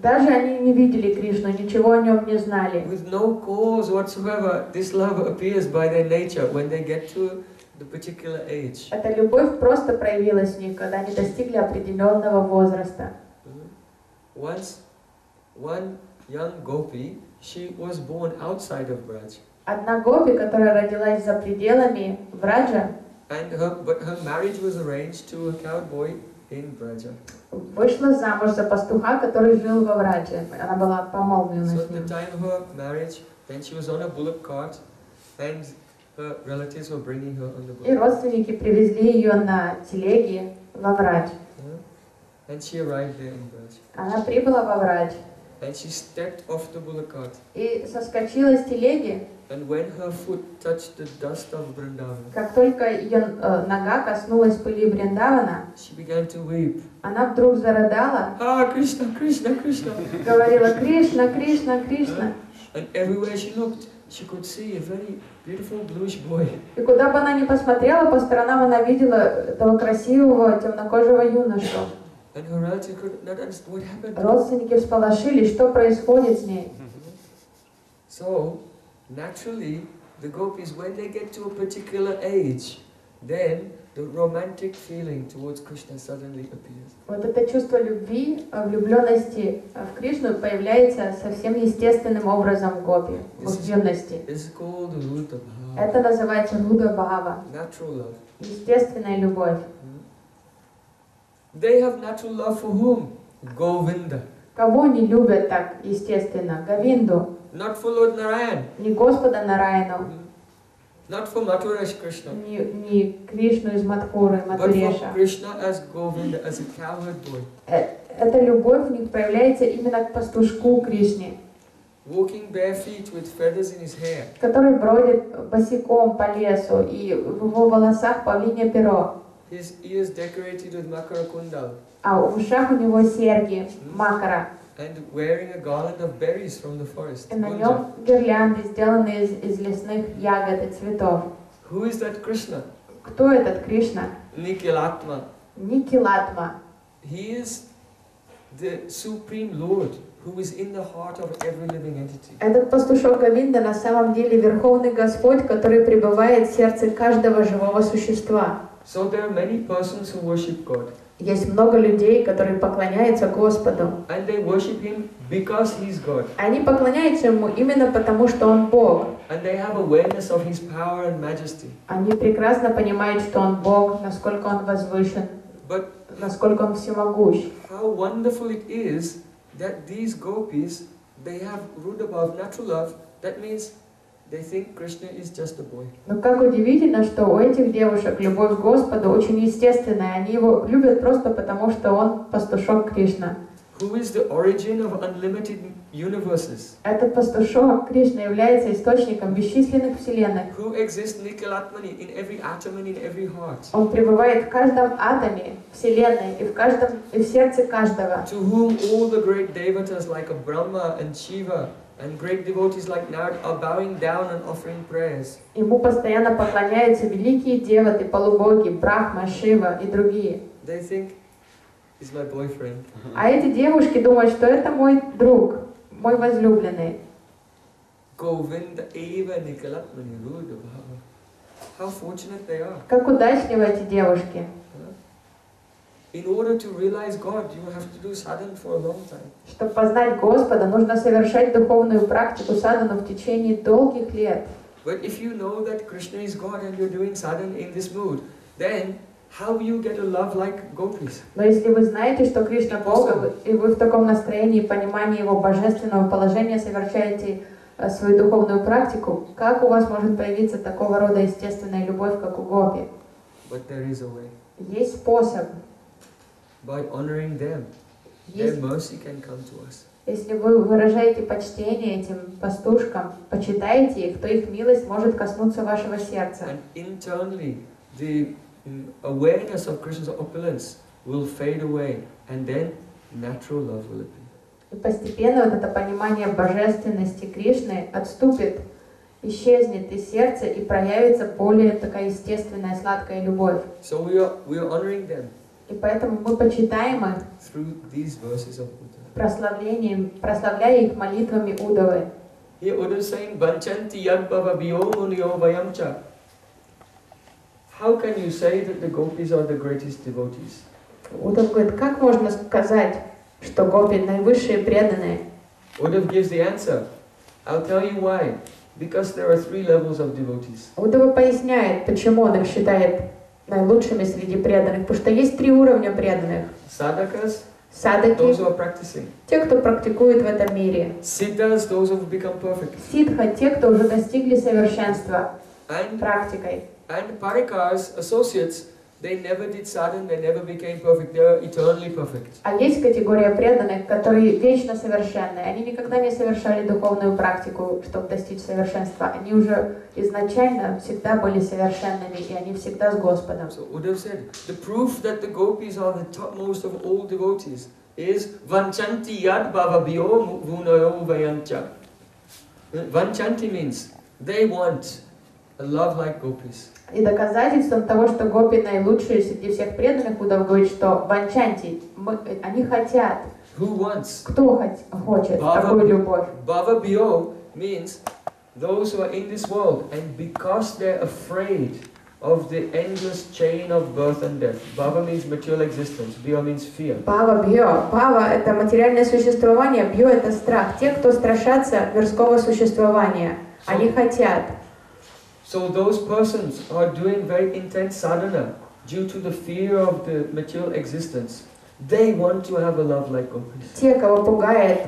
Даже они не видели Кришну, ничего о нем не знали. With no cause whatsoever, this love appears by their nature when they get to the particular age. Эта любовь просто проявилась в них, когда они достигли определенного возраста. Once, one young Gopi, she was born outside of Braj. Одна Гопи, которая родилась за пределами Враджа, But her marriage was arranged to a cowboy in Braja. вышла замуж за пастуха, который жил во Врадже. Она была помолвлена So с at the ним. time of her marriage, then she was on a bullock cart, and her relatives were bringing her on the И bullock. родственники привезли ее на телеге во Врадж. And she arrived there in Braj. Она прибыла во Врадж And she stepped off the bullock cart. и соскочила с телеги. And when her foot touched the dust of Vrindavan, Как только ее нога коснулась пыли Вриндавана, she began to weep. она вдруг зарыдала, Ah, Krishna, Krishna, Krishna. говорила: Кришна, Кришна, Кришна. And everywhere she looked, she could see a very beautiful bluish boy. И куда бы она ни посмотрела, по сторонам она видела этого красивого темнокожего юношу. And her relatives could not understand what happened. Родственники всполошились, что происходит с ней. So, naturally, the gopis, when they get to a particular age, then the romantic feeling towards Krishna suddenly appears. Вот это чувство любви, влюбленности в Кришну появляется совсем естественным образом в Гопи, в юности. It's called Rudra Bhava, Это называется Руда Бхава, natural love. естественная любовь. They have natural love for whom? Govinda. Кого они любят так естественно? Говинду, Not for Lord Narayan, не Господа Нараяну, not for Mathura's Krishna, не Кришну из Мадхуры, but Мадхуреша. for Krishna as Govinda, as a cowherd boy. Эта любовь в них проявляется именно к пастушку Кришне. walking bare feet with feathers in his hair. который бродит босиком по лесу, и в его волосах павлинье перо, His ears decorated with makara kundal, а в ушах у него серьги, макара, and wearing a garland of berries from the forest. и на Gunja. нем гирлянды, сделанные из лесных ягод и цветов. Who is that Krishna? Кто этот Кришна? Nikilatma. Никилатма. He is the supreme Lord who is in the heart of every living entity. Этот пастушок Говинда на самом деле Верховный Господь, который пребывает в сердце каждого живого существа. So there are many persons who worship God, Есть много людей, которые поклоняются Господу. and they worship Him because He's God, Они поклоняются Ему именно потому, что Он Бог. and they have awareness of His power and majesty. Они прекрасно понимают, что Он Бог, насколько Он возвышен, But насколько Он всемогущ. how wonderful it is that these gopis, they have root above natural love. That means they think Krishna is just a boy. Но как удивительно, что у этих девушек любовь к Господу очень естественная. Они Его любят просто потому, что Он пастушок Кришна. Who is the origin of unlimited universes? Этот пастушок Кришна является источником бесчисленных вселенных. Who exists Nikilatmani in every atom and in every heart? Он пребывает в каждом атоме Вселенной и в сердце каждого. To whom all the great devatas like Brahma and Shiva and great devotees like Narad are bowing down and offering prayers. Ему постоянно поклоняются великие деваты, полубоги, Брахма, Шива и другие. They think, he's my boyfriend. А эти девушки думают, что это мой друг, мой возлюбленный. Govinda eva Nikilatmani Ruda Bhava. How fortunate they are. Как удачливы эти девушки. In order to realize God, you have to do sadhana for a long time. Чтобы познать Господа, нужно совершать духовную практику садану в течение долгих лет. But if you know that Krishna is God and you're doing sadhana in this mood, then how will you get a love like gopis? Но если вы знаете, что Кришна Бог, и вы в таком настроении, понимании Его божественного положения совершаете свою духовную практику, как у вас может появиться такого рода естественная любовь, как у гопи? But there is a way. Есть способ. By honoring them, their Есть. mercy can come to us. Если вы выражаете почтение этим пастушкам, почитаете их, то их милость может коснуться вашего сердца. And internally, the awareness of Krishna's opulence will fade away, and then natural love will appear. И постепенно вот это понимание божественности Кришны отступит, исчезнет из сердца и проявится более такая естественная сладкая любовь. So we are honoring them И поэтому мы почитаем их through these verses of Buddha. прославляя их молитвами Удавы. Here Uddhava is saying, Vanchanti yadbhava vyomuniyo vayamcha. How can you say that the gopis are the greatest devotees? Удав говорит, как можно сказать, что гопи наивысшие преданные? Uddhava gives the answer. I'll tell you why. Because there are 3 levels of devotees. Удава поясняет, почему он их считает наилучшими среди преданных, потому что есть 3 уровня преданных. Sadhakas, Садаки, those who are practicing. те, кто практикует в этом мире. Siddhas, those who have become perfect. Сидха, те, кто уже достигли совершенства And практикой. parikars, associates, they never did sadhana, they never became perfect, they are eternally perfect. А есть категория преданных, которые вечно совершенны. Они никогда не совершали духовную практику, чтобы достичь совершенства. Они уже изначально всегда были совершенными, и они всегда с Господом. So Uddhava said, the proof that the gopis are the topmost of all devotees is Vanchanti yadbhava bhyo vunayo vayancha. Vanchanti means they want a love like gopis. И доказательством того, что гопи наилучшие среди всех преданных, Удав говорит, что ванчанти, они хотят. Who wants? Кто хочет такую любовь? Bhava bhyo means those who are in this world, and because they're afraid of the endless chain of birth and death. Bhava means material existence, bhyo means fear. Бхава, бхё. Бхава — это материальное существование, бхё — это страх. Те, кто страшатся мирского существования, они хотят. So those persons are doing very intense sadhana due to the fear of the material existence. They want to have a love like gopis. Те, кого пугает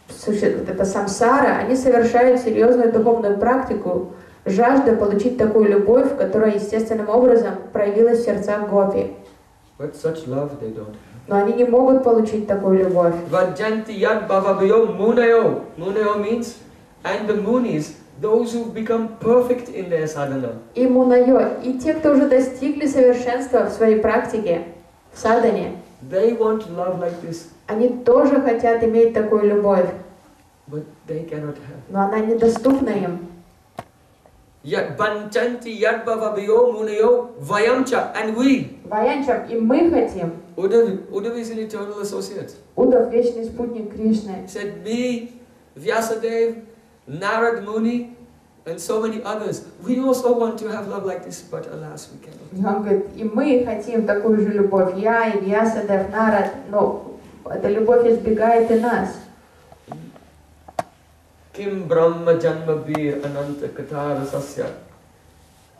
это самсара, они совершают серьезную духовную практику, жажда получить такую любовь, которая естественным образом проявилась в сердцах гопи. But such love they don't have. Но они не могут получить такую любовь. Vajanti yad bhavabhayo munayo. Munayo means, and the munis, those who become perfect in their sadhana. И мунайо, и те, кто уже достигли совершенства в своей практике, в садхане, They want love like this, они тоже хотят иметь такую любовь, but they cannot have. но она недоступна им. Yad vanchanti yad bhavabhayo munayo vayamcha, and we. Ваянчам, и мы хотим. Uddhav is an eternal associate. Удав, вечный спутник Кришны. He said, me, Vyasadev, Narad Muni, and so many others, we also want to have love like this, but alas, we cannot. И он говорит, и мы хотим такую же любовь. Я и Вьясадев, Нарад, но эта любовь избегает и нас. Kim Brahma Janma Bir Ananta Katara Sasya.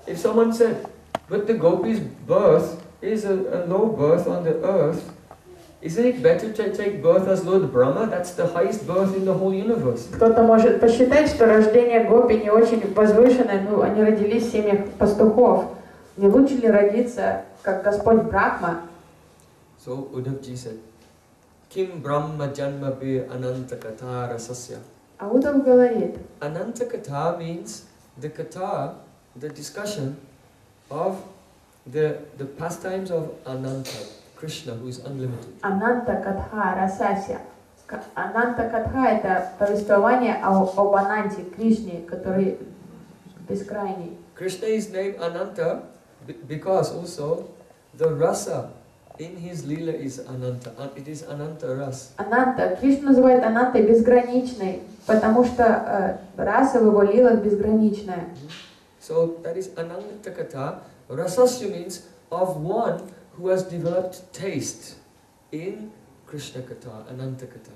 If someone said, but the gopi's birth is a low birth on the earth, isn't it better to take birth as Lord Brahma? That's the highest birth in the whole universe. Кто-то может посчитать, что рождение гопи не очень возвышенное, ну, они родились в семьях пастухов. Не лучше ли родиться, как Господь Брахма? So Uddhavji said, Kim Brahma Janma Bir Ananta Katara Sasya. А Удав говорит, Ananta Katha means the katha, the discussion of the pastimes of Ananta, Krishna, who is unlimited. Ананта Катха Расася. Ананта Катха — это повествование об Ананте, Кришне, который бескрайний. Krishna is named Ananta because also the rasa in his lila is Ananta. It is Ananta ras. Ананта. Кришна называет Анантой безграничной, потому что раса в его лилах безграничная. So that is Ananta Katha. Rasasya means of one who has developed taste in Krishna Katha, Ananta Katha.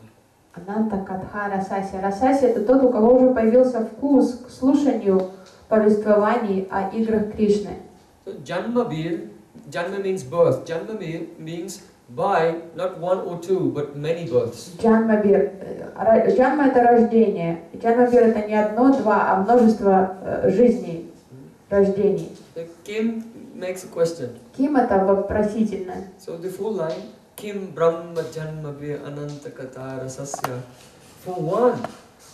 Ананта Катха Расася. Расася — это тот, у кого уже появился вкус к слушанию повествований о играх Кришны. So Janma means birth. Janma means by not one or two, but many births. Джанмабир. Джанма — это рождение. Джанмабир — это не одно, два, а множество жизней, рождений. Kim makes a question. Ким — это вопросительно. So the full line, Kim Brahma Janma Bir Ananta Katara Sasya. For one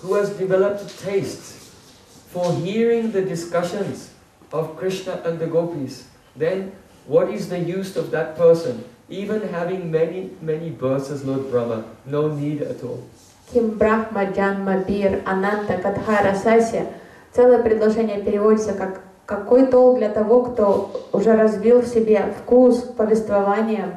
who has developed a taste for hearing the discussions of Krishna and the gopis, then what is the use of that person? Even having many births as Lord Brahma, no need at all. Ким Брахма Джанма Бир Ананта Катха Расася. Целое предложение переводится как «Какой толк для того, кто уже развил в себе вкус к повествованиям,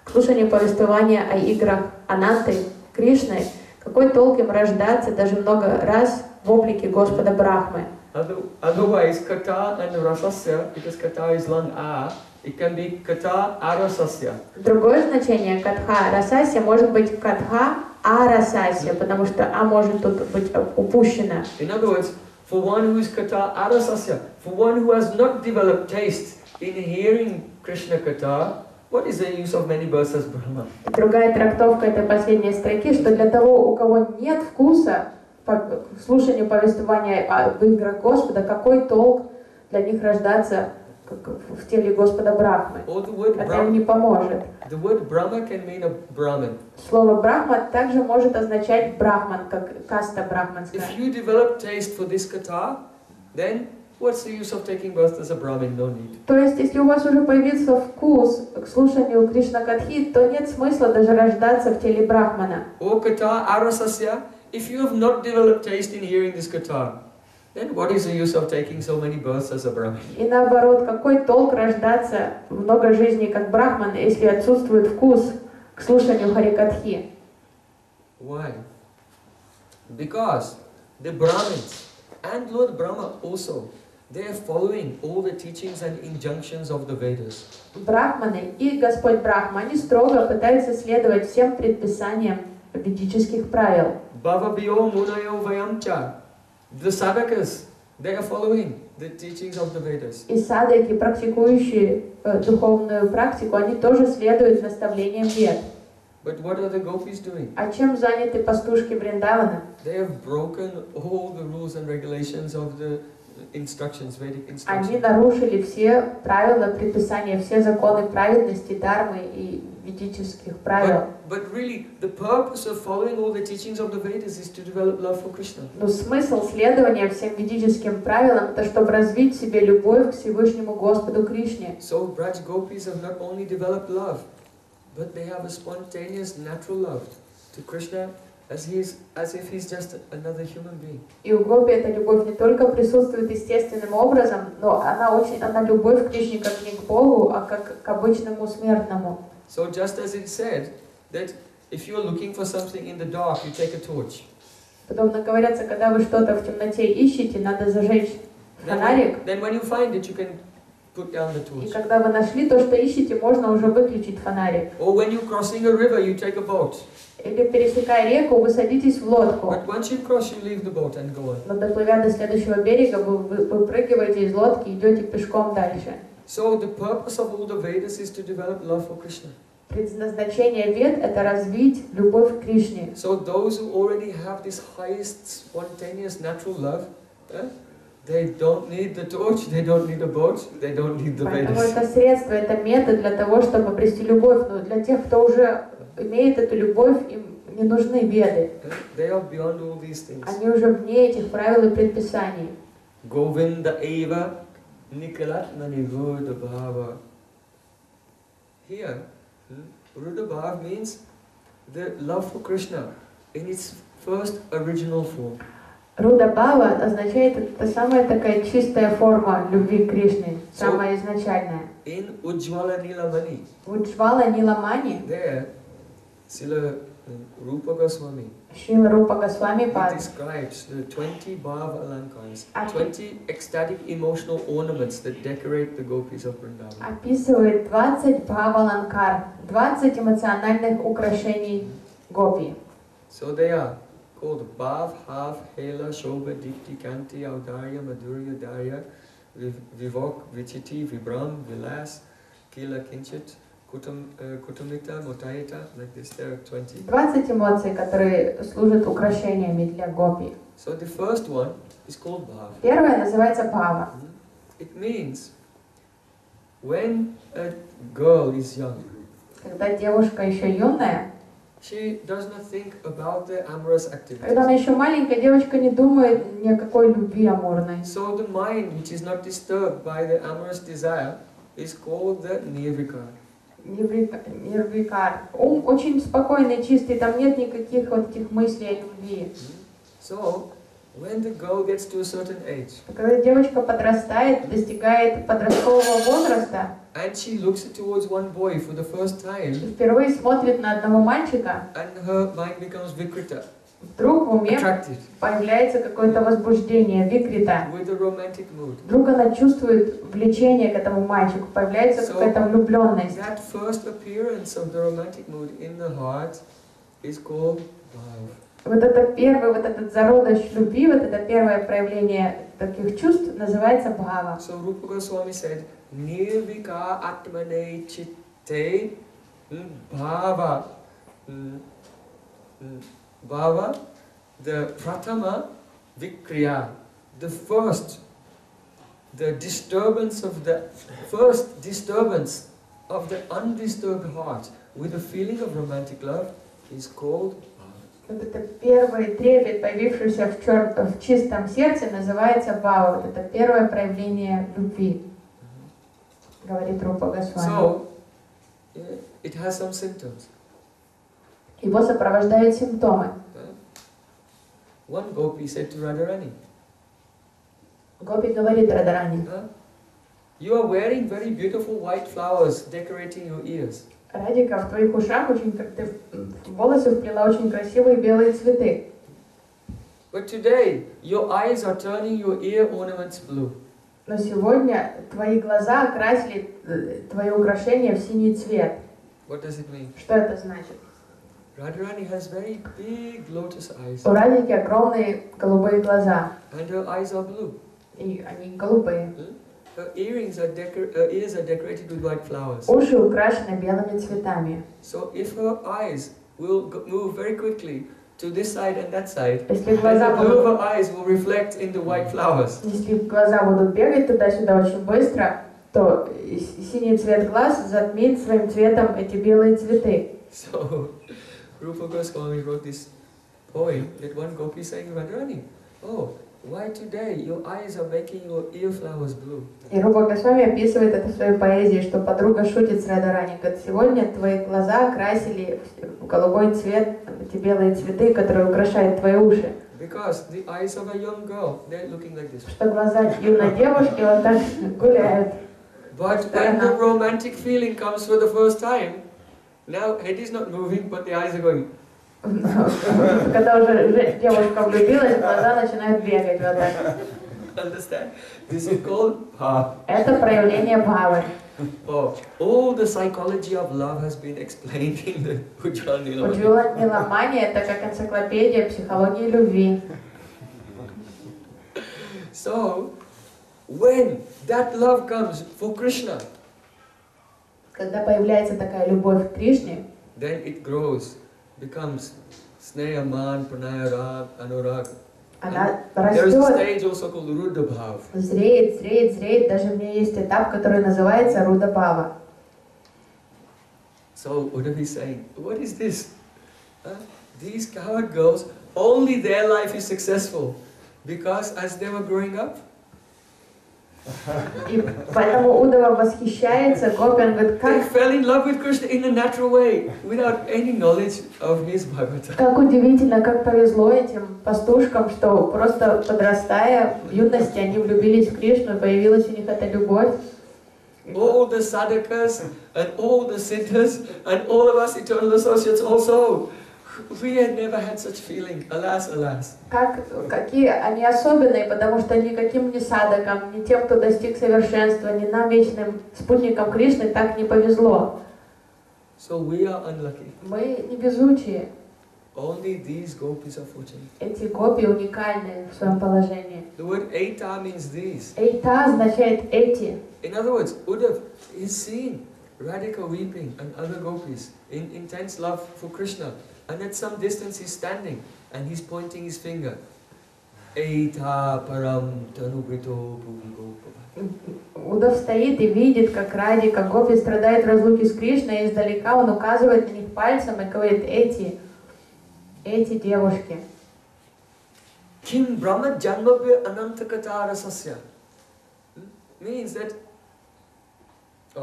к слушанию повествования о играх Ананты, Кришны, какой толк им рождаться даже много раз в облике Господа Брахмы». Otherwise, Kata and Rasasya, because Kata is long A, it can be Kata Arasasya. Другое значение Катха Расасya может быть Катха Арасасya, потому что А может тут быть упущено. In other words, for one who is Kata Arasasya, for one who has not developed taste in hearing Krishna Kata, what is the use of many births as Brahma? Другая трактовка этой последней строки, что для того, у кого нет вкуса к слушанию повествования об играх Господа, какой толк для них рождаться в теле Господа Брахмы? Это им не поможет. The word Brahma can mean a Brahmin. Слово Брахма также может означать Брахман, как каста брахманская. If you develop taste for this Kata, then what's the use of taking birth as a Brahmin? No need. То есть, если у вас уже появился вкус к слушанию Кришна Катхи, то нет смысла даже рождаться в теле Брахмана. O Kata Arasasya, if you have not developed taste in hearing this Kata, then what is the use of taking so many births as a Brahmin? И наоборот, какой толк рождаться много жизней как Брахман, если отсутствует вкус к слушанию Харикатхи? Why? Because the Brahmins and Lord Brahma also, they are following all the teachings and injunctions of the Vedas. Брахманы и Господь Брахма, они строго пытаются следовать всем предписаниям ведических правил. Bhavabhyo munayo vayamcha. The sadhakas, they are following the teachings of the Vedas. И садхаки, практикующие духовную практику, они тоже следуют наставлениям Вед. But what are the gopis doing? А чем заняты пастушки Вриндавана? They have broken all the rules and regulations of the instructions, Vedic Они instructions. нарушили все правила, предписания, все законы праведности, дармы и ведических правил. But really, the purpose of following all the teachings of the Vedas is to develop love for Krishna. Но смысл следования всем ведическим правилам — это чтобы развить в себе любовь к Всевышнему Господу Кришне. So Braj Gopis have not only developed love, but they have a spontaneous, natural love to Krishna as if he's just another human being. И у Гопи эта любовь не только присутствует естественным образом, но она любовь к Кришне как не к Богу, а как к обычному смертному. So just as it said that if you're looking for something in the dark, you take a torch. Подобно говорится, когда вы что-то в темноте ищете, надо зажечь фонарик. Then when you find it, you can put down the И torch. когда вы нашли то, что ищете, можно уже выключить фонарик. Or when you're crossing a river, you take a boat. Или пересекая реку, вы садитесь в лодку. But once you cross, you leave the boat and go on. Но доплывя до следующего берега, вы выпрыгиваете из лодки и идете пешком дальше. So the purpose of all the Vedas is to develop love for Krishna. Предназначение вед — это развить любовь к Кришне. So those who already have this highest spontaneous natural love, they don't need the torch, they don't need a boat, they don't need the Поэтому Vedas. это средство, это метод для того, чтобы обрести любовь. Но для тех, кто уже имеет эту любовь, им не нужны веды. They are beyond all these things. Они уже вне этих правил и предписаний. Govinda eva nikalatna niruddha bhava. Here, Ruddha Bhav means the love for Krishna in its first original form. Руда Бхава означает, это самая такая чистая форма любви к Кришне, самая изначальная. In Ujjvala Nilamani, Уджвала Ниламани, there, Srila Rupa Goswami, Шрила Рупа Госвами he Пад describes the 20 Bhava Alankars, 20 ecstatic emotional ornaments that decorate the gopis of Vrindavan. описывает 20 бхаваланкар, 20 эмоциональных украшений гопи. So they are called Bhav, Hav, Hela, Shobha, Dikti, Kanti, Audarya, Madhurya, Darya, Vivok, Vichiti, Vibram, Vilas, Kila, Kinchit, Kutumita, Motayita, like this, there are 20. 20 эмоций, которые служат украшениями для гопи. So the first one is called Bhav. Первое называется бхава. It means when a girl is young, Когда девушка еще юная, she does not think about the amorous activities. когда она еще маленькая, девочка не думает ни о какой любви амурной. So the mind which is not disturbed by the amorous desire is called the nirvikar. Нирвикар. Ум очень спокойный, чистый, там нет никаких вот этих мыслей о любви. So when the girl gets to a certain age, Когда девочка подрастает, достигает подросткового возраста, and she looks towards one boy for the first time, впервые смотрит на одного мальчика, and her mind becomes vikrita, вдруг в уме attracted, появляется какое-то возбуждение, викрита. with a romantic mood. Вдруг она чувствует влечение к этому мальчику, появляется какая-то влюбленность. That first appearance of the romantic mood in the heart is called bhav. Вот это первый, вот этот зародыш любви, вот это первое проявление таких чувств называется бхава. So Rupa Goswami said, Nirvika Atmane Chitte Bhava. Bhava, the Pratama Vikriya, the disturbance of the undisturbed heart with a feeling of romantic love is called bhava. Вот это первый трепет, появившийся в чистом сердце, называется бхава. Вот это первое проявление любви, говорит Рупа Госвами. So, it has some symptoms. Его сопровождают симптомы. One gopi said to Radharani, Гопи говорит Радарани: you are wearing very beautiful white flowers decorating your ears. Радика, в твоих ушах очень, как ты в волосы вплела очень красивые белые цветы. But today, your eyes are turning your ear ornaments blue. Но сегодня твои глаза окрасили твои украшения в синий цвет. What does it mean? Что это значит? Radharani has very big lotus eyes, У Радики огромные голубые глаза, and her eyes are blue. и они голубые. Her ears are decorated with white flowers. Уши украшены белыми цветами. So if her eyes will move very quickly to this side and that side, Если then глаза the blue of будут, her eyes will reflect in the white flowers. если глаза будут бегать туда-сюда очень быстро, то синий цвет глаз затмит своим цветом эти белые цветы. So, Rupa Goswami wrote this poem that one gopi saying, Radharani, oh, why today your eyes are making your ear flowers blue? И Рупа Госвами описывает это в своей поэзии, что подруга шутит с Радхарани. Говорит, сегодня твои глаза окрасили в голубой цвет эти белые цветы, которые украшают твои уши. Because the eyes of a young girl, they're looking like this. Что глаза юной девушки вот так гуляют. But when the romantic feeling comes for the first time, now head is not moving, but the eyes are going. Когда уже девушка влюбилась, глаза начинают бегать вот так. Understand? This is called bhav. Это проявление бхавы. Oh, all the psychology of love has been explained in the Ujjwal Nilamani. Уджвала Ниламани — это как энциклопедия психологии любви. So, when that love comes for Krishna, Когда появляется такая любовь к Кришне, then it grows, becomes sneha, man, pranaya, rag, anurag. она There is a растет, stage also called Rudra Bhav. зреет, зреет, зреет. Даже у меня есть этап, который называется Руда Бхава. So Uddhav is saying, what is this? These cowherd girls, only their life is successful because as they were growing up, И поэтому Удава восхищается, Гопи, он говорит, they как fell in love with Krishna in a natural way without any knowledge of his Bhagavata. Как удивительно, как повезло этим пастушкам, что просто подрастая в юности они влюбились в Кришну, появилась у них эта любовь. All the sadhakas and all the siddhas and all of us eternal associates also, we had never had such feeling, alas, alas. Какие они особенные, потому что никаким ни садакам, ни тем, кто достиг совершенства, ни нам, вечным спутникам Кришны, так не повезло. So we are unlucky. Мы невезучие. Only these gopis are fortunate. Эти гопи уникальны в своем положении. The word Eita means these. Эйта означает эти. In other words, Uddhav is seen Radhika weeping and other gopis in intense love for Krishna. And at some distance he's standing and he's pointing his finger. Eita param tanubrito bhuvi. Удав стоит и видит, как Радика, гопи страдает в разлуке с Кришной, и издалека он указывает на них пальцем и говорит, эти девушки. Kim Brahma Janmabhya Anantakatara Sasya means that,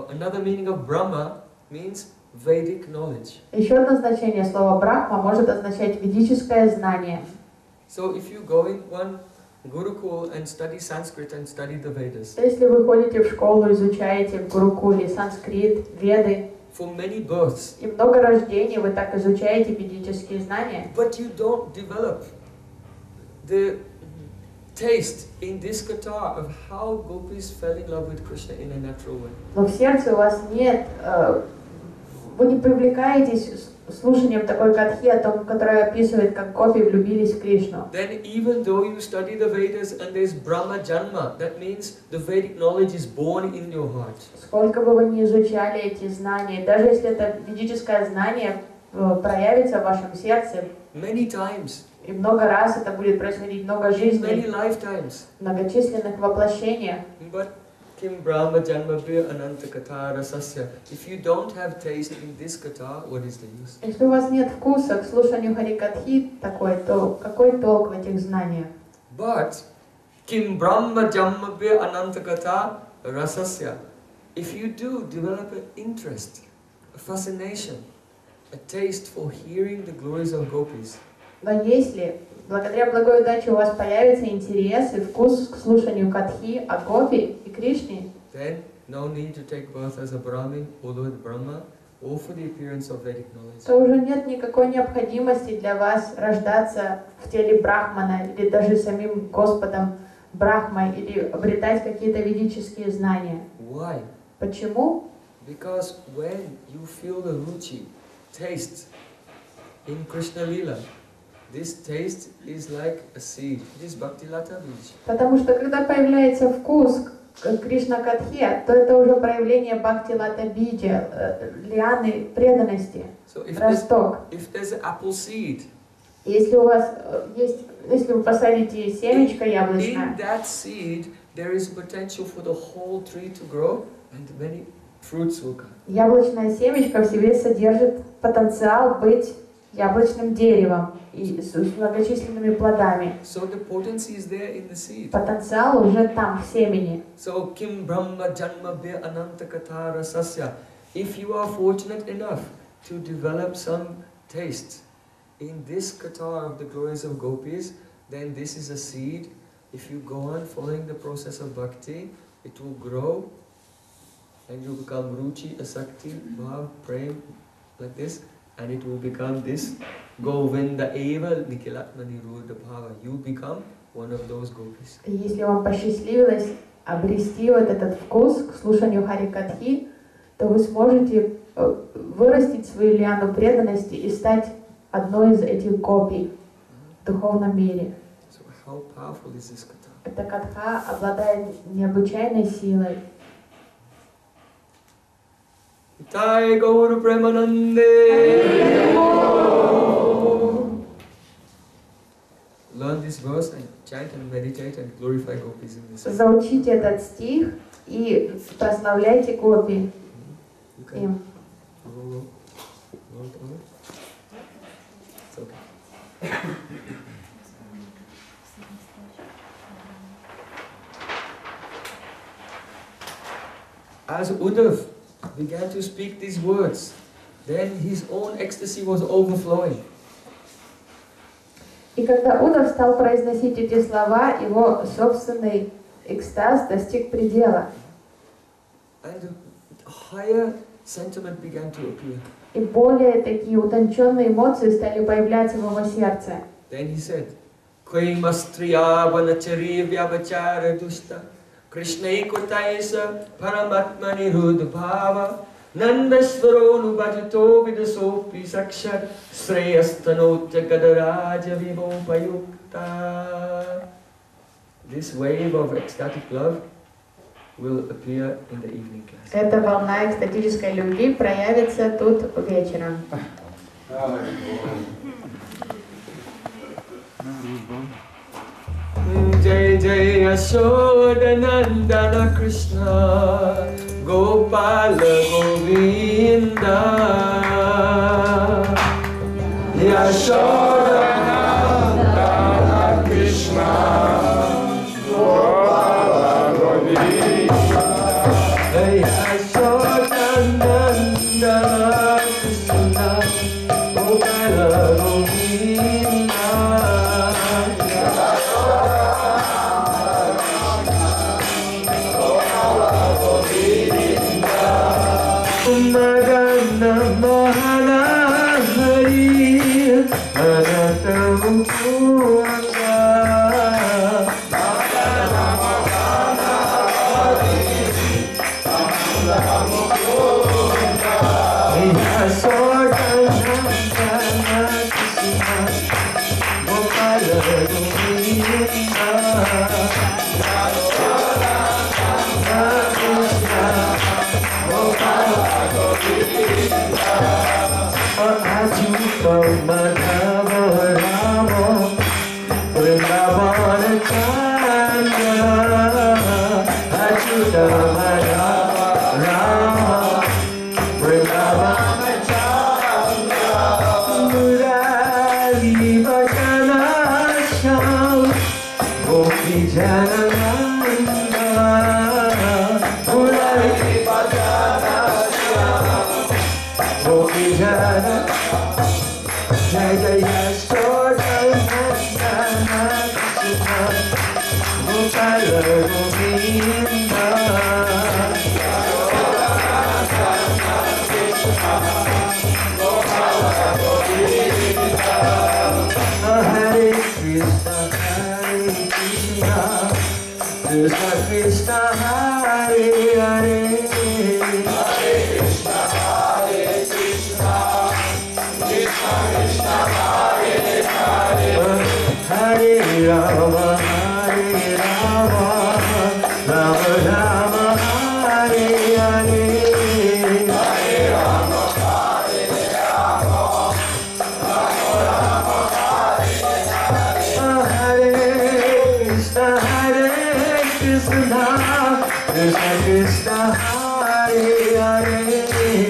another meaning of Brahma means Vedic knowledge. Еще одно значение слова Брахма может означать ведическое знание. So if you go in one Gurukul and study Sanskrit and study the Vedas, Если вы ходите в школу, изучаете в Гурукуле санскрит, веды, for many births, и много рождений, вы так изучаете ведические знания, but you don't develop the taste in this kata of how gopis fell in love with Krishna in a natural way. но в сердце у вас нет, вы не привлекаетесь слушанием такой катхи, о том, которая описывает, как гопи влюбились в Кришну. Then even though you study the Vedas and there's Brahma Janma, that means the Vedic knowledge is born in your heart. Сколько бы вы ни изучали эти знания, даже если это ведическое знание проявится в вашем сердце, Many times, и много раз это будет происходить, много many жизней, lifetimes. многочисленных воплощениях. But Kim Brahma Janmabhya Ananta Katha Rasasya. If you don't have taste in this katha, what is the use? Если у вас нет вкуса к слушанию Харикатхи такой, то какой толк в этих знаниях? But Kim Brahma Janmabhya Ananta Katha Rasasya. If you do develop an interest, a fascination, a taste for hearing the glories of gopis, Но если благодаря благой удаче у вас появится интерес и вкус к слушанию Катхи о Гопи и Кришне, then no need to take birth as a Brahmin or Lord Brahma or for the appearance of Vedic knowledge. то уже нет никакой необходимости для вас рождаться в теле Брахмана или даже самим Господом Брахмой или обретать какие-то ведические знания. Why? Почему? Because when you feel the ruchi, taste in Krishna Lila, this taste is like a seed. It is Bhakti Lata Bij. Потому что когда появляется вкус к Кришна Катхе, то это уже проявление Бхакти Лата Биджа, лианы преданности, So росток. if there's an apple seed Если у вас есть, если вы посадите семечко In яблочное, that seed, there is potential for the whole tree to grow and many fruits will come. яблочное семечко в себе содержит потенциал быть яблочным деревом и с многочисленными плодами. So the potency is there in the seed. Потенциал уже там, в семени. So Kim Brahma Janma Be Ananta Katara Sasya. If you are fortunate enough to develop some taste in this Qatar of the glories of gopis, then this is a seed. If you go on following the process of bhakti, it will grow and you become ruchi, asakti, bhav, prem, like this, and it will become this Govinda Eva Nikilatmani Rudha Bhava. You become one of those gopis. Если вам посчастливилось обрести вот этот вкус к слушанию Харикатхи, то вы сможете вырастить свою лиану преданности и стать одной из этих гопи в духовном мире. So how powerful is this Katha? Эта катха обладает необычайной силой. Nitai Gaur Premanande. Learn this verse and chant and meditate and glorify gopis in this. Заучите этот стих и прославляйте гопи You can им. roll it over. It's okay. As Uddhav began to speak these words, then his own ecstasy was overflowing. И когда Удав стал произносить эти слова, его собственный экстаз достиг предела. And a higher sentiment began to appear. И более такие утонченные эмоции стали появляться в его сердце. Then he said, Kaimastriya vanachari vyabachara dusta Krishnai Paramatmani Rudbhava Nandasvaro Nubhajato Vidasopi Sakshad Sreyastanotya Gadaraja Vimopayukta. This wave of ecstatic love will appear in the evening class. Эта волна экстатической любви проявится тут вечером. Jai Jai Yashodanandana Krishna Gopala Govinda Yashodanandana Krishna Gopala Govinda Yashodanandana Krishna Gopala Govinda Magana Mahana Hari Anatamukuanga Magana Mahana Hari Anatamukuanga Yasodanandana Krishna Gopala Govinda Madhava Rama Vrindavan Chandra Achyuta Madhava Rama Vrindavan Chandra Murari Bhajana Sham Gopi Janananda Murari Bhajana Sham Gopi Janananda Jai Jai Yashodanandana Krishna Gopala Govinda Yashodanandana Krishna Gopala Govinda Hare Krishna Krishna Krishna Hare Hare Hare Krishna Krishna Hare Hare Hare Rama Rama Rama Hare Hare Hare Rama Rama Rama Hare Krishna, Krishna Krishna, Hare Hare,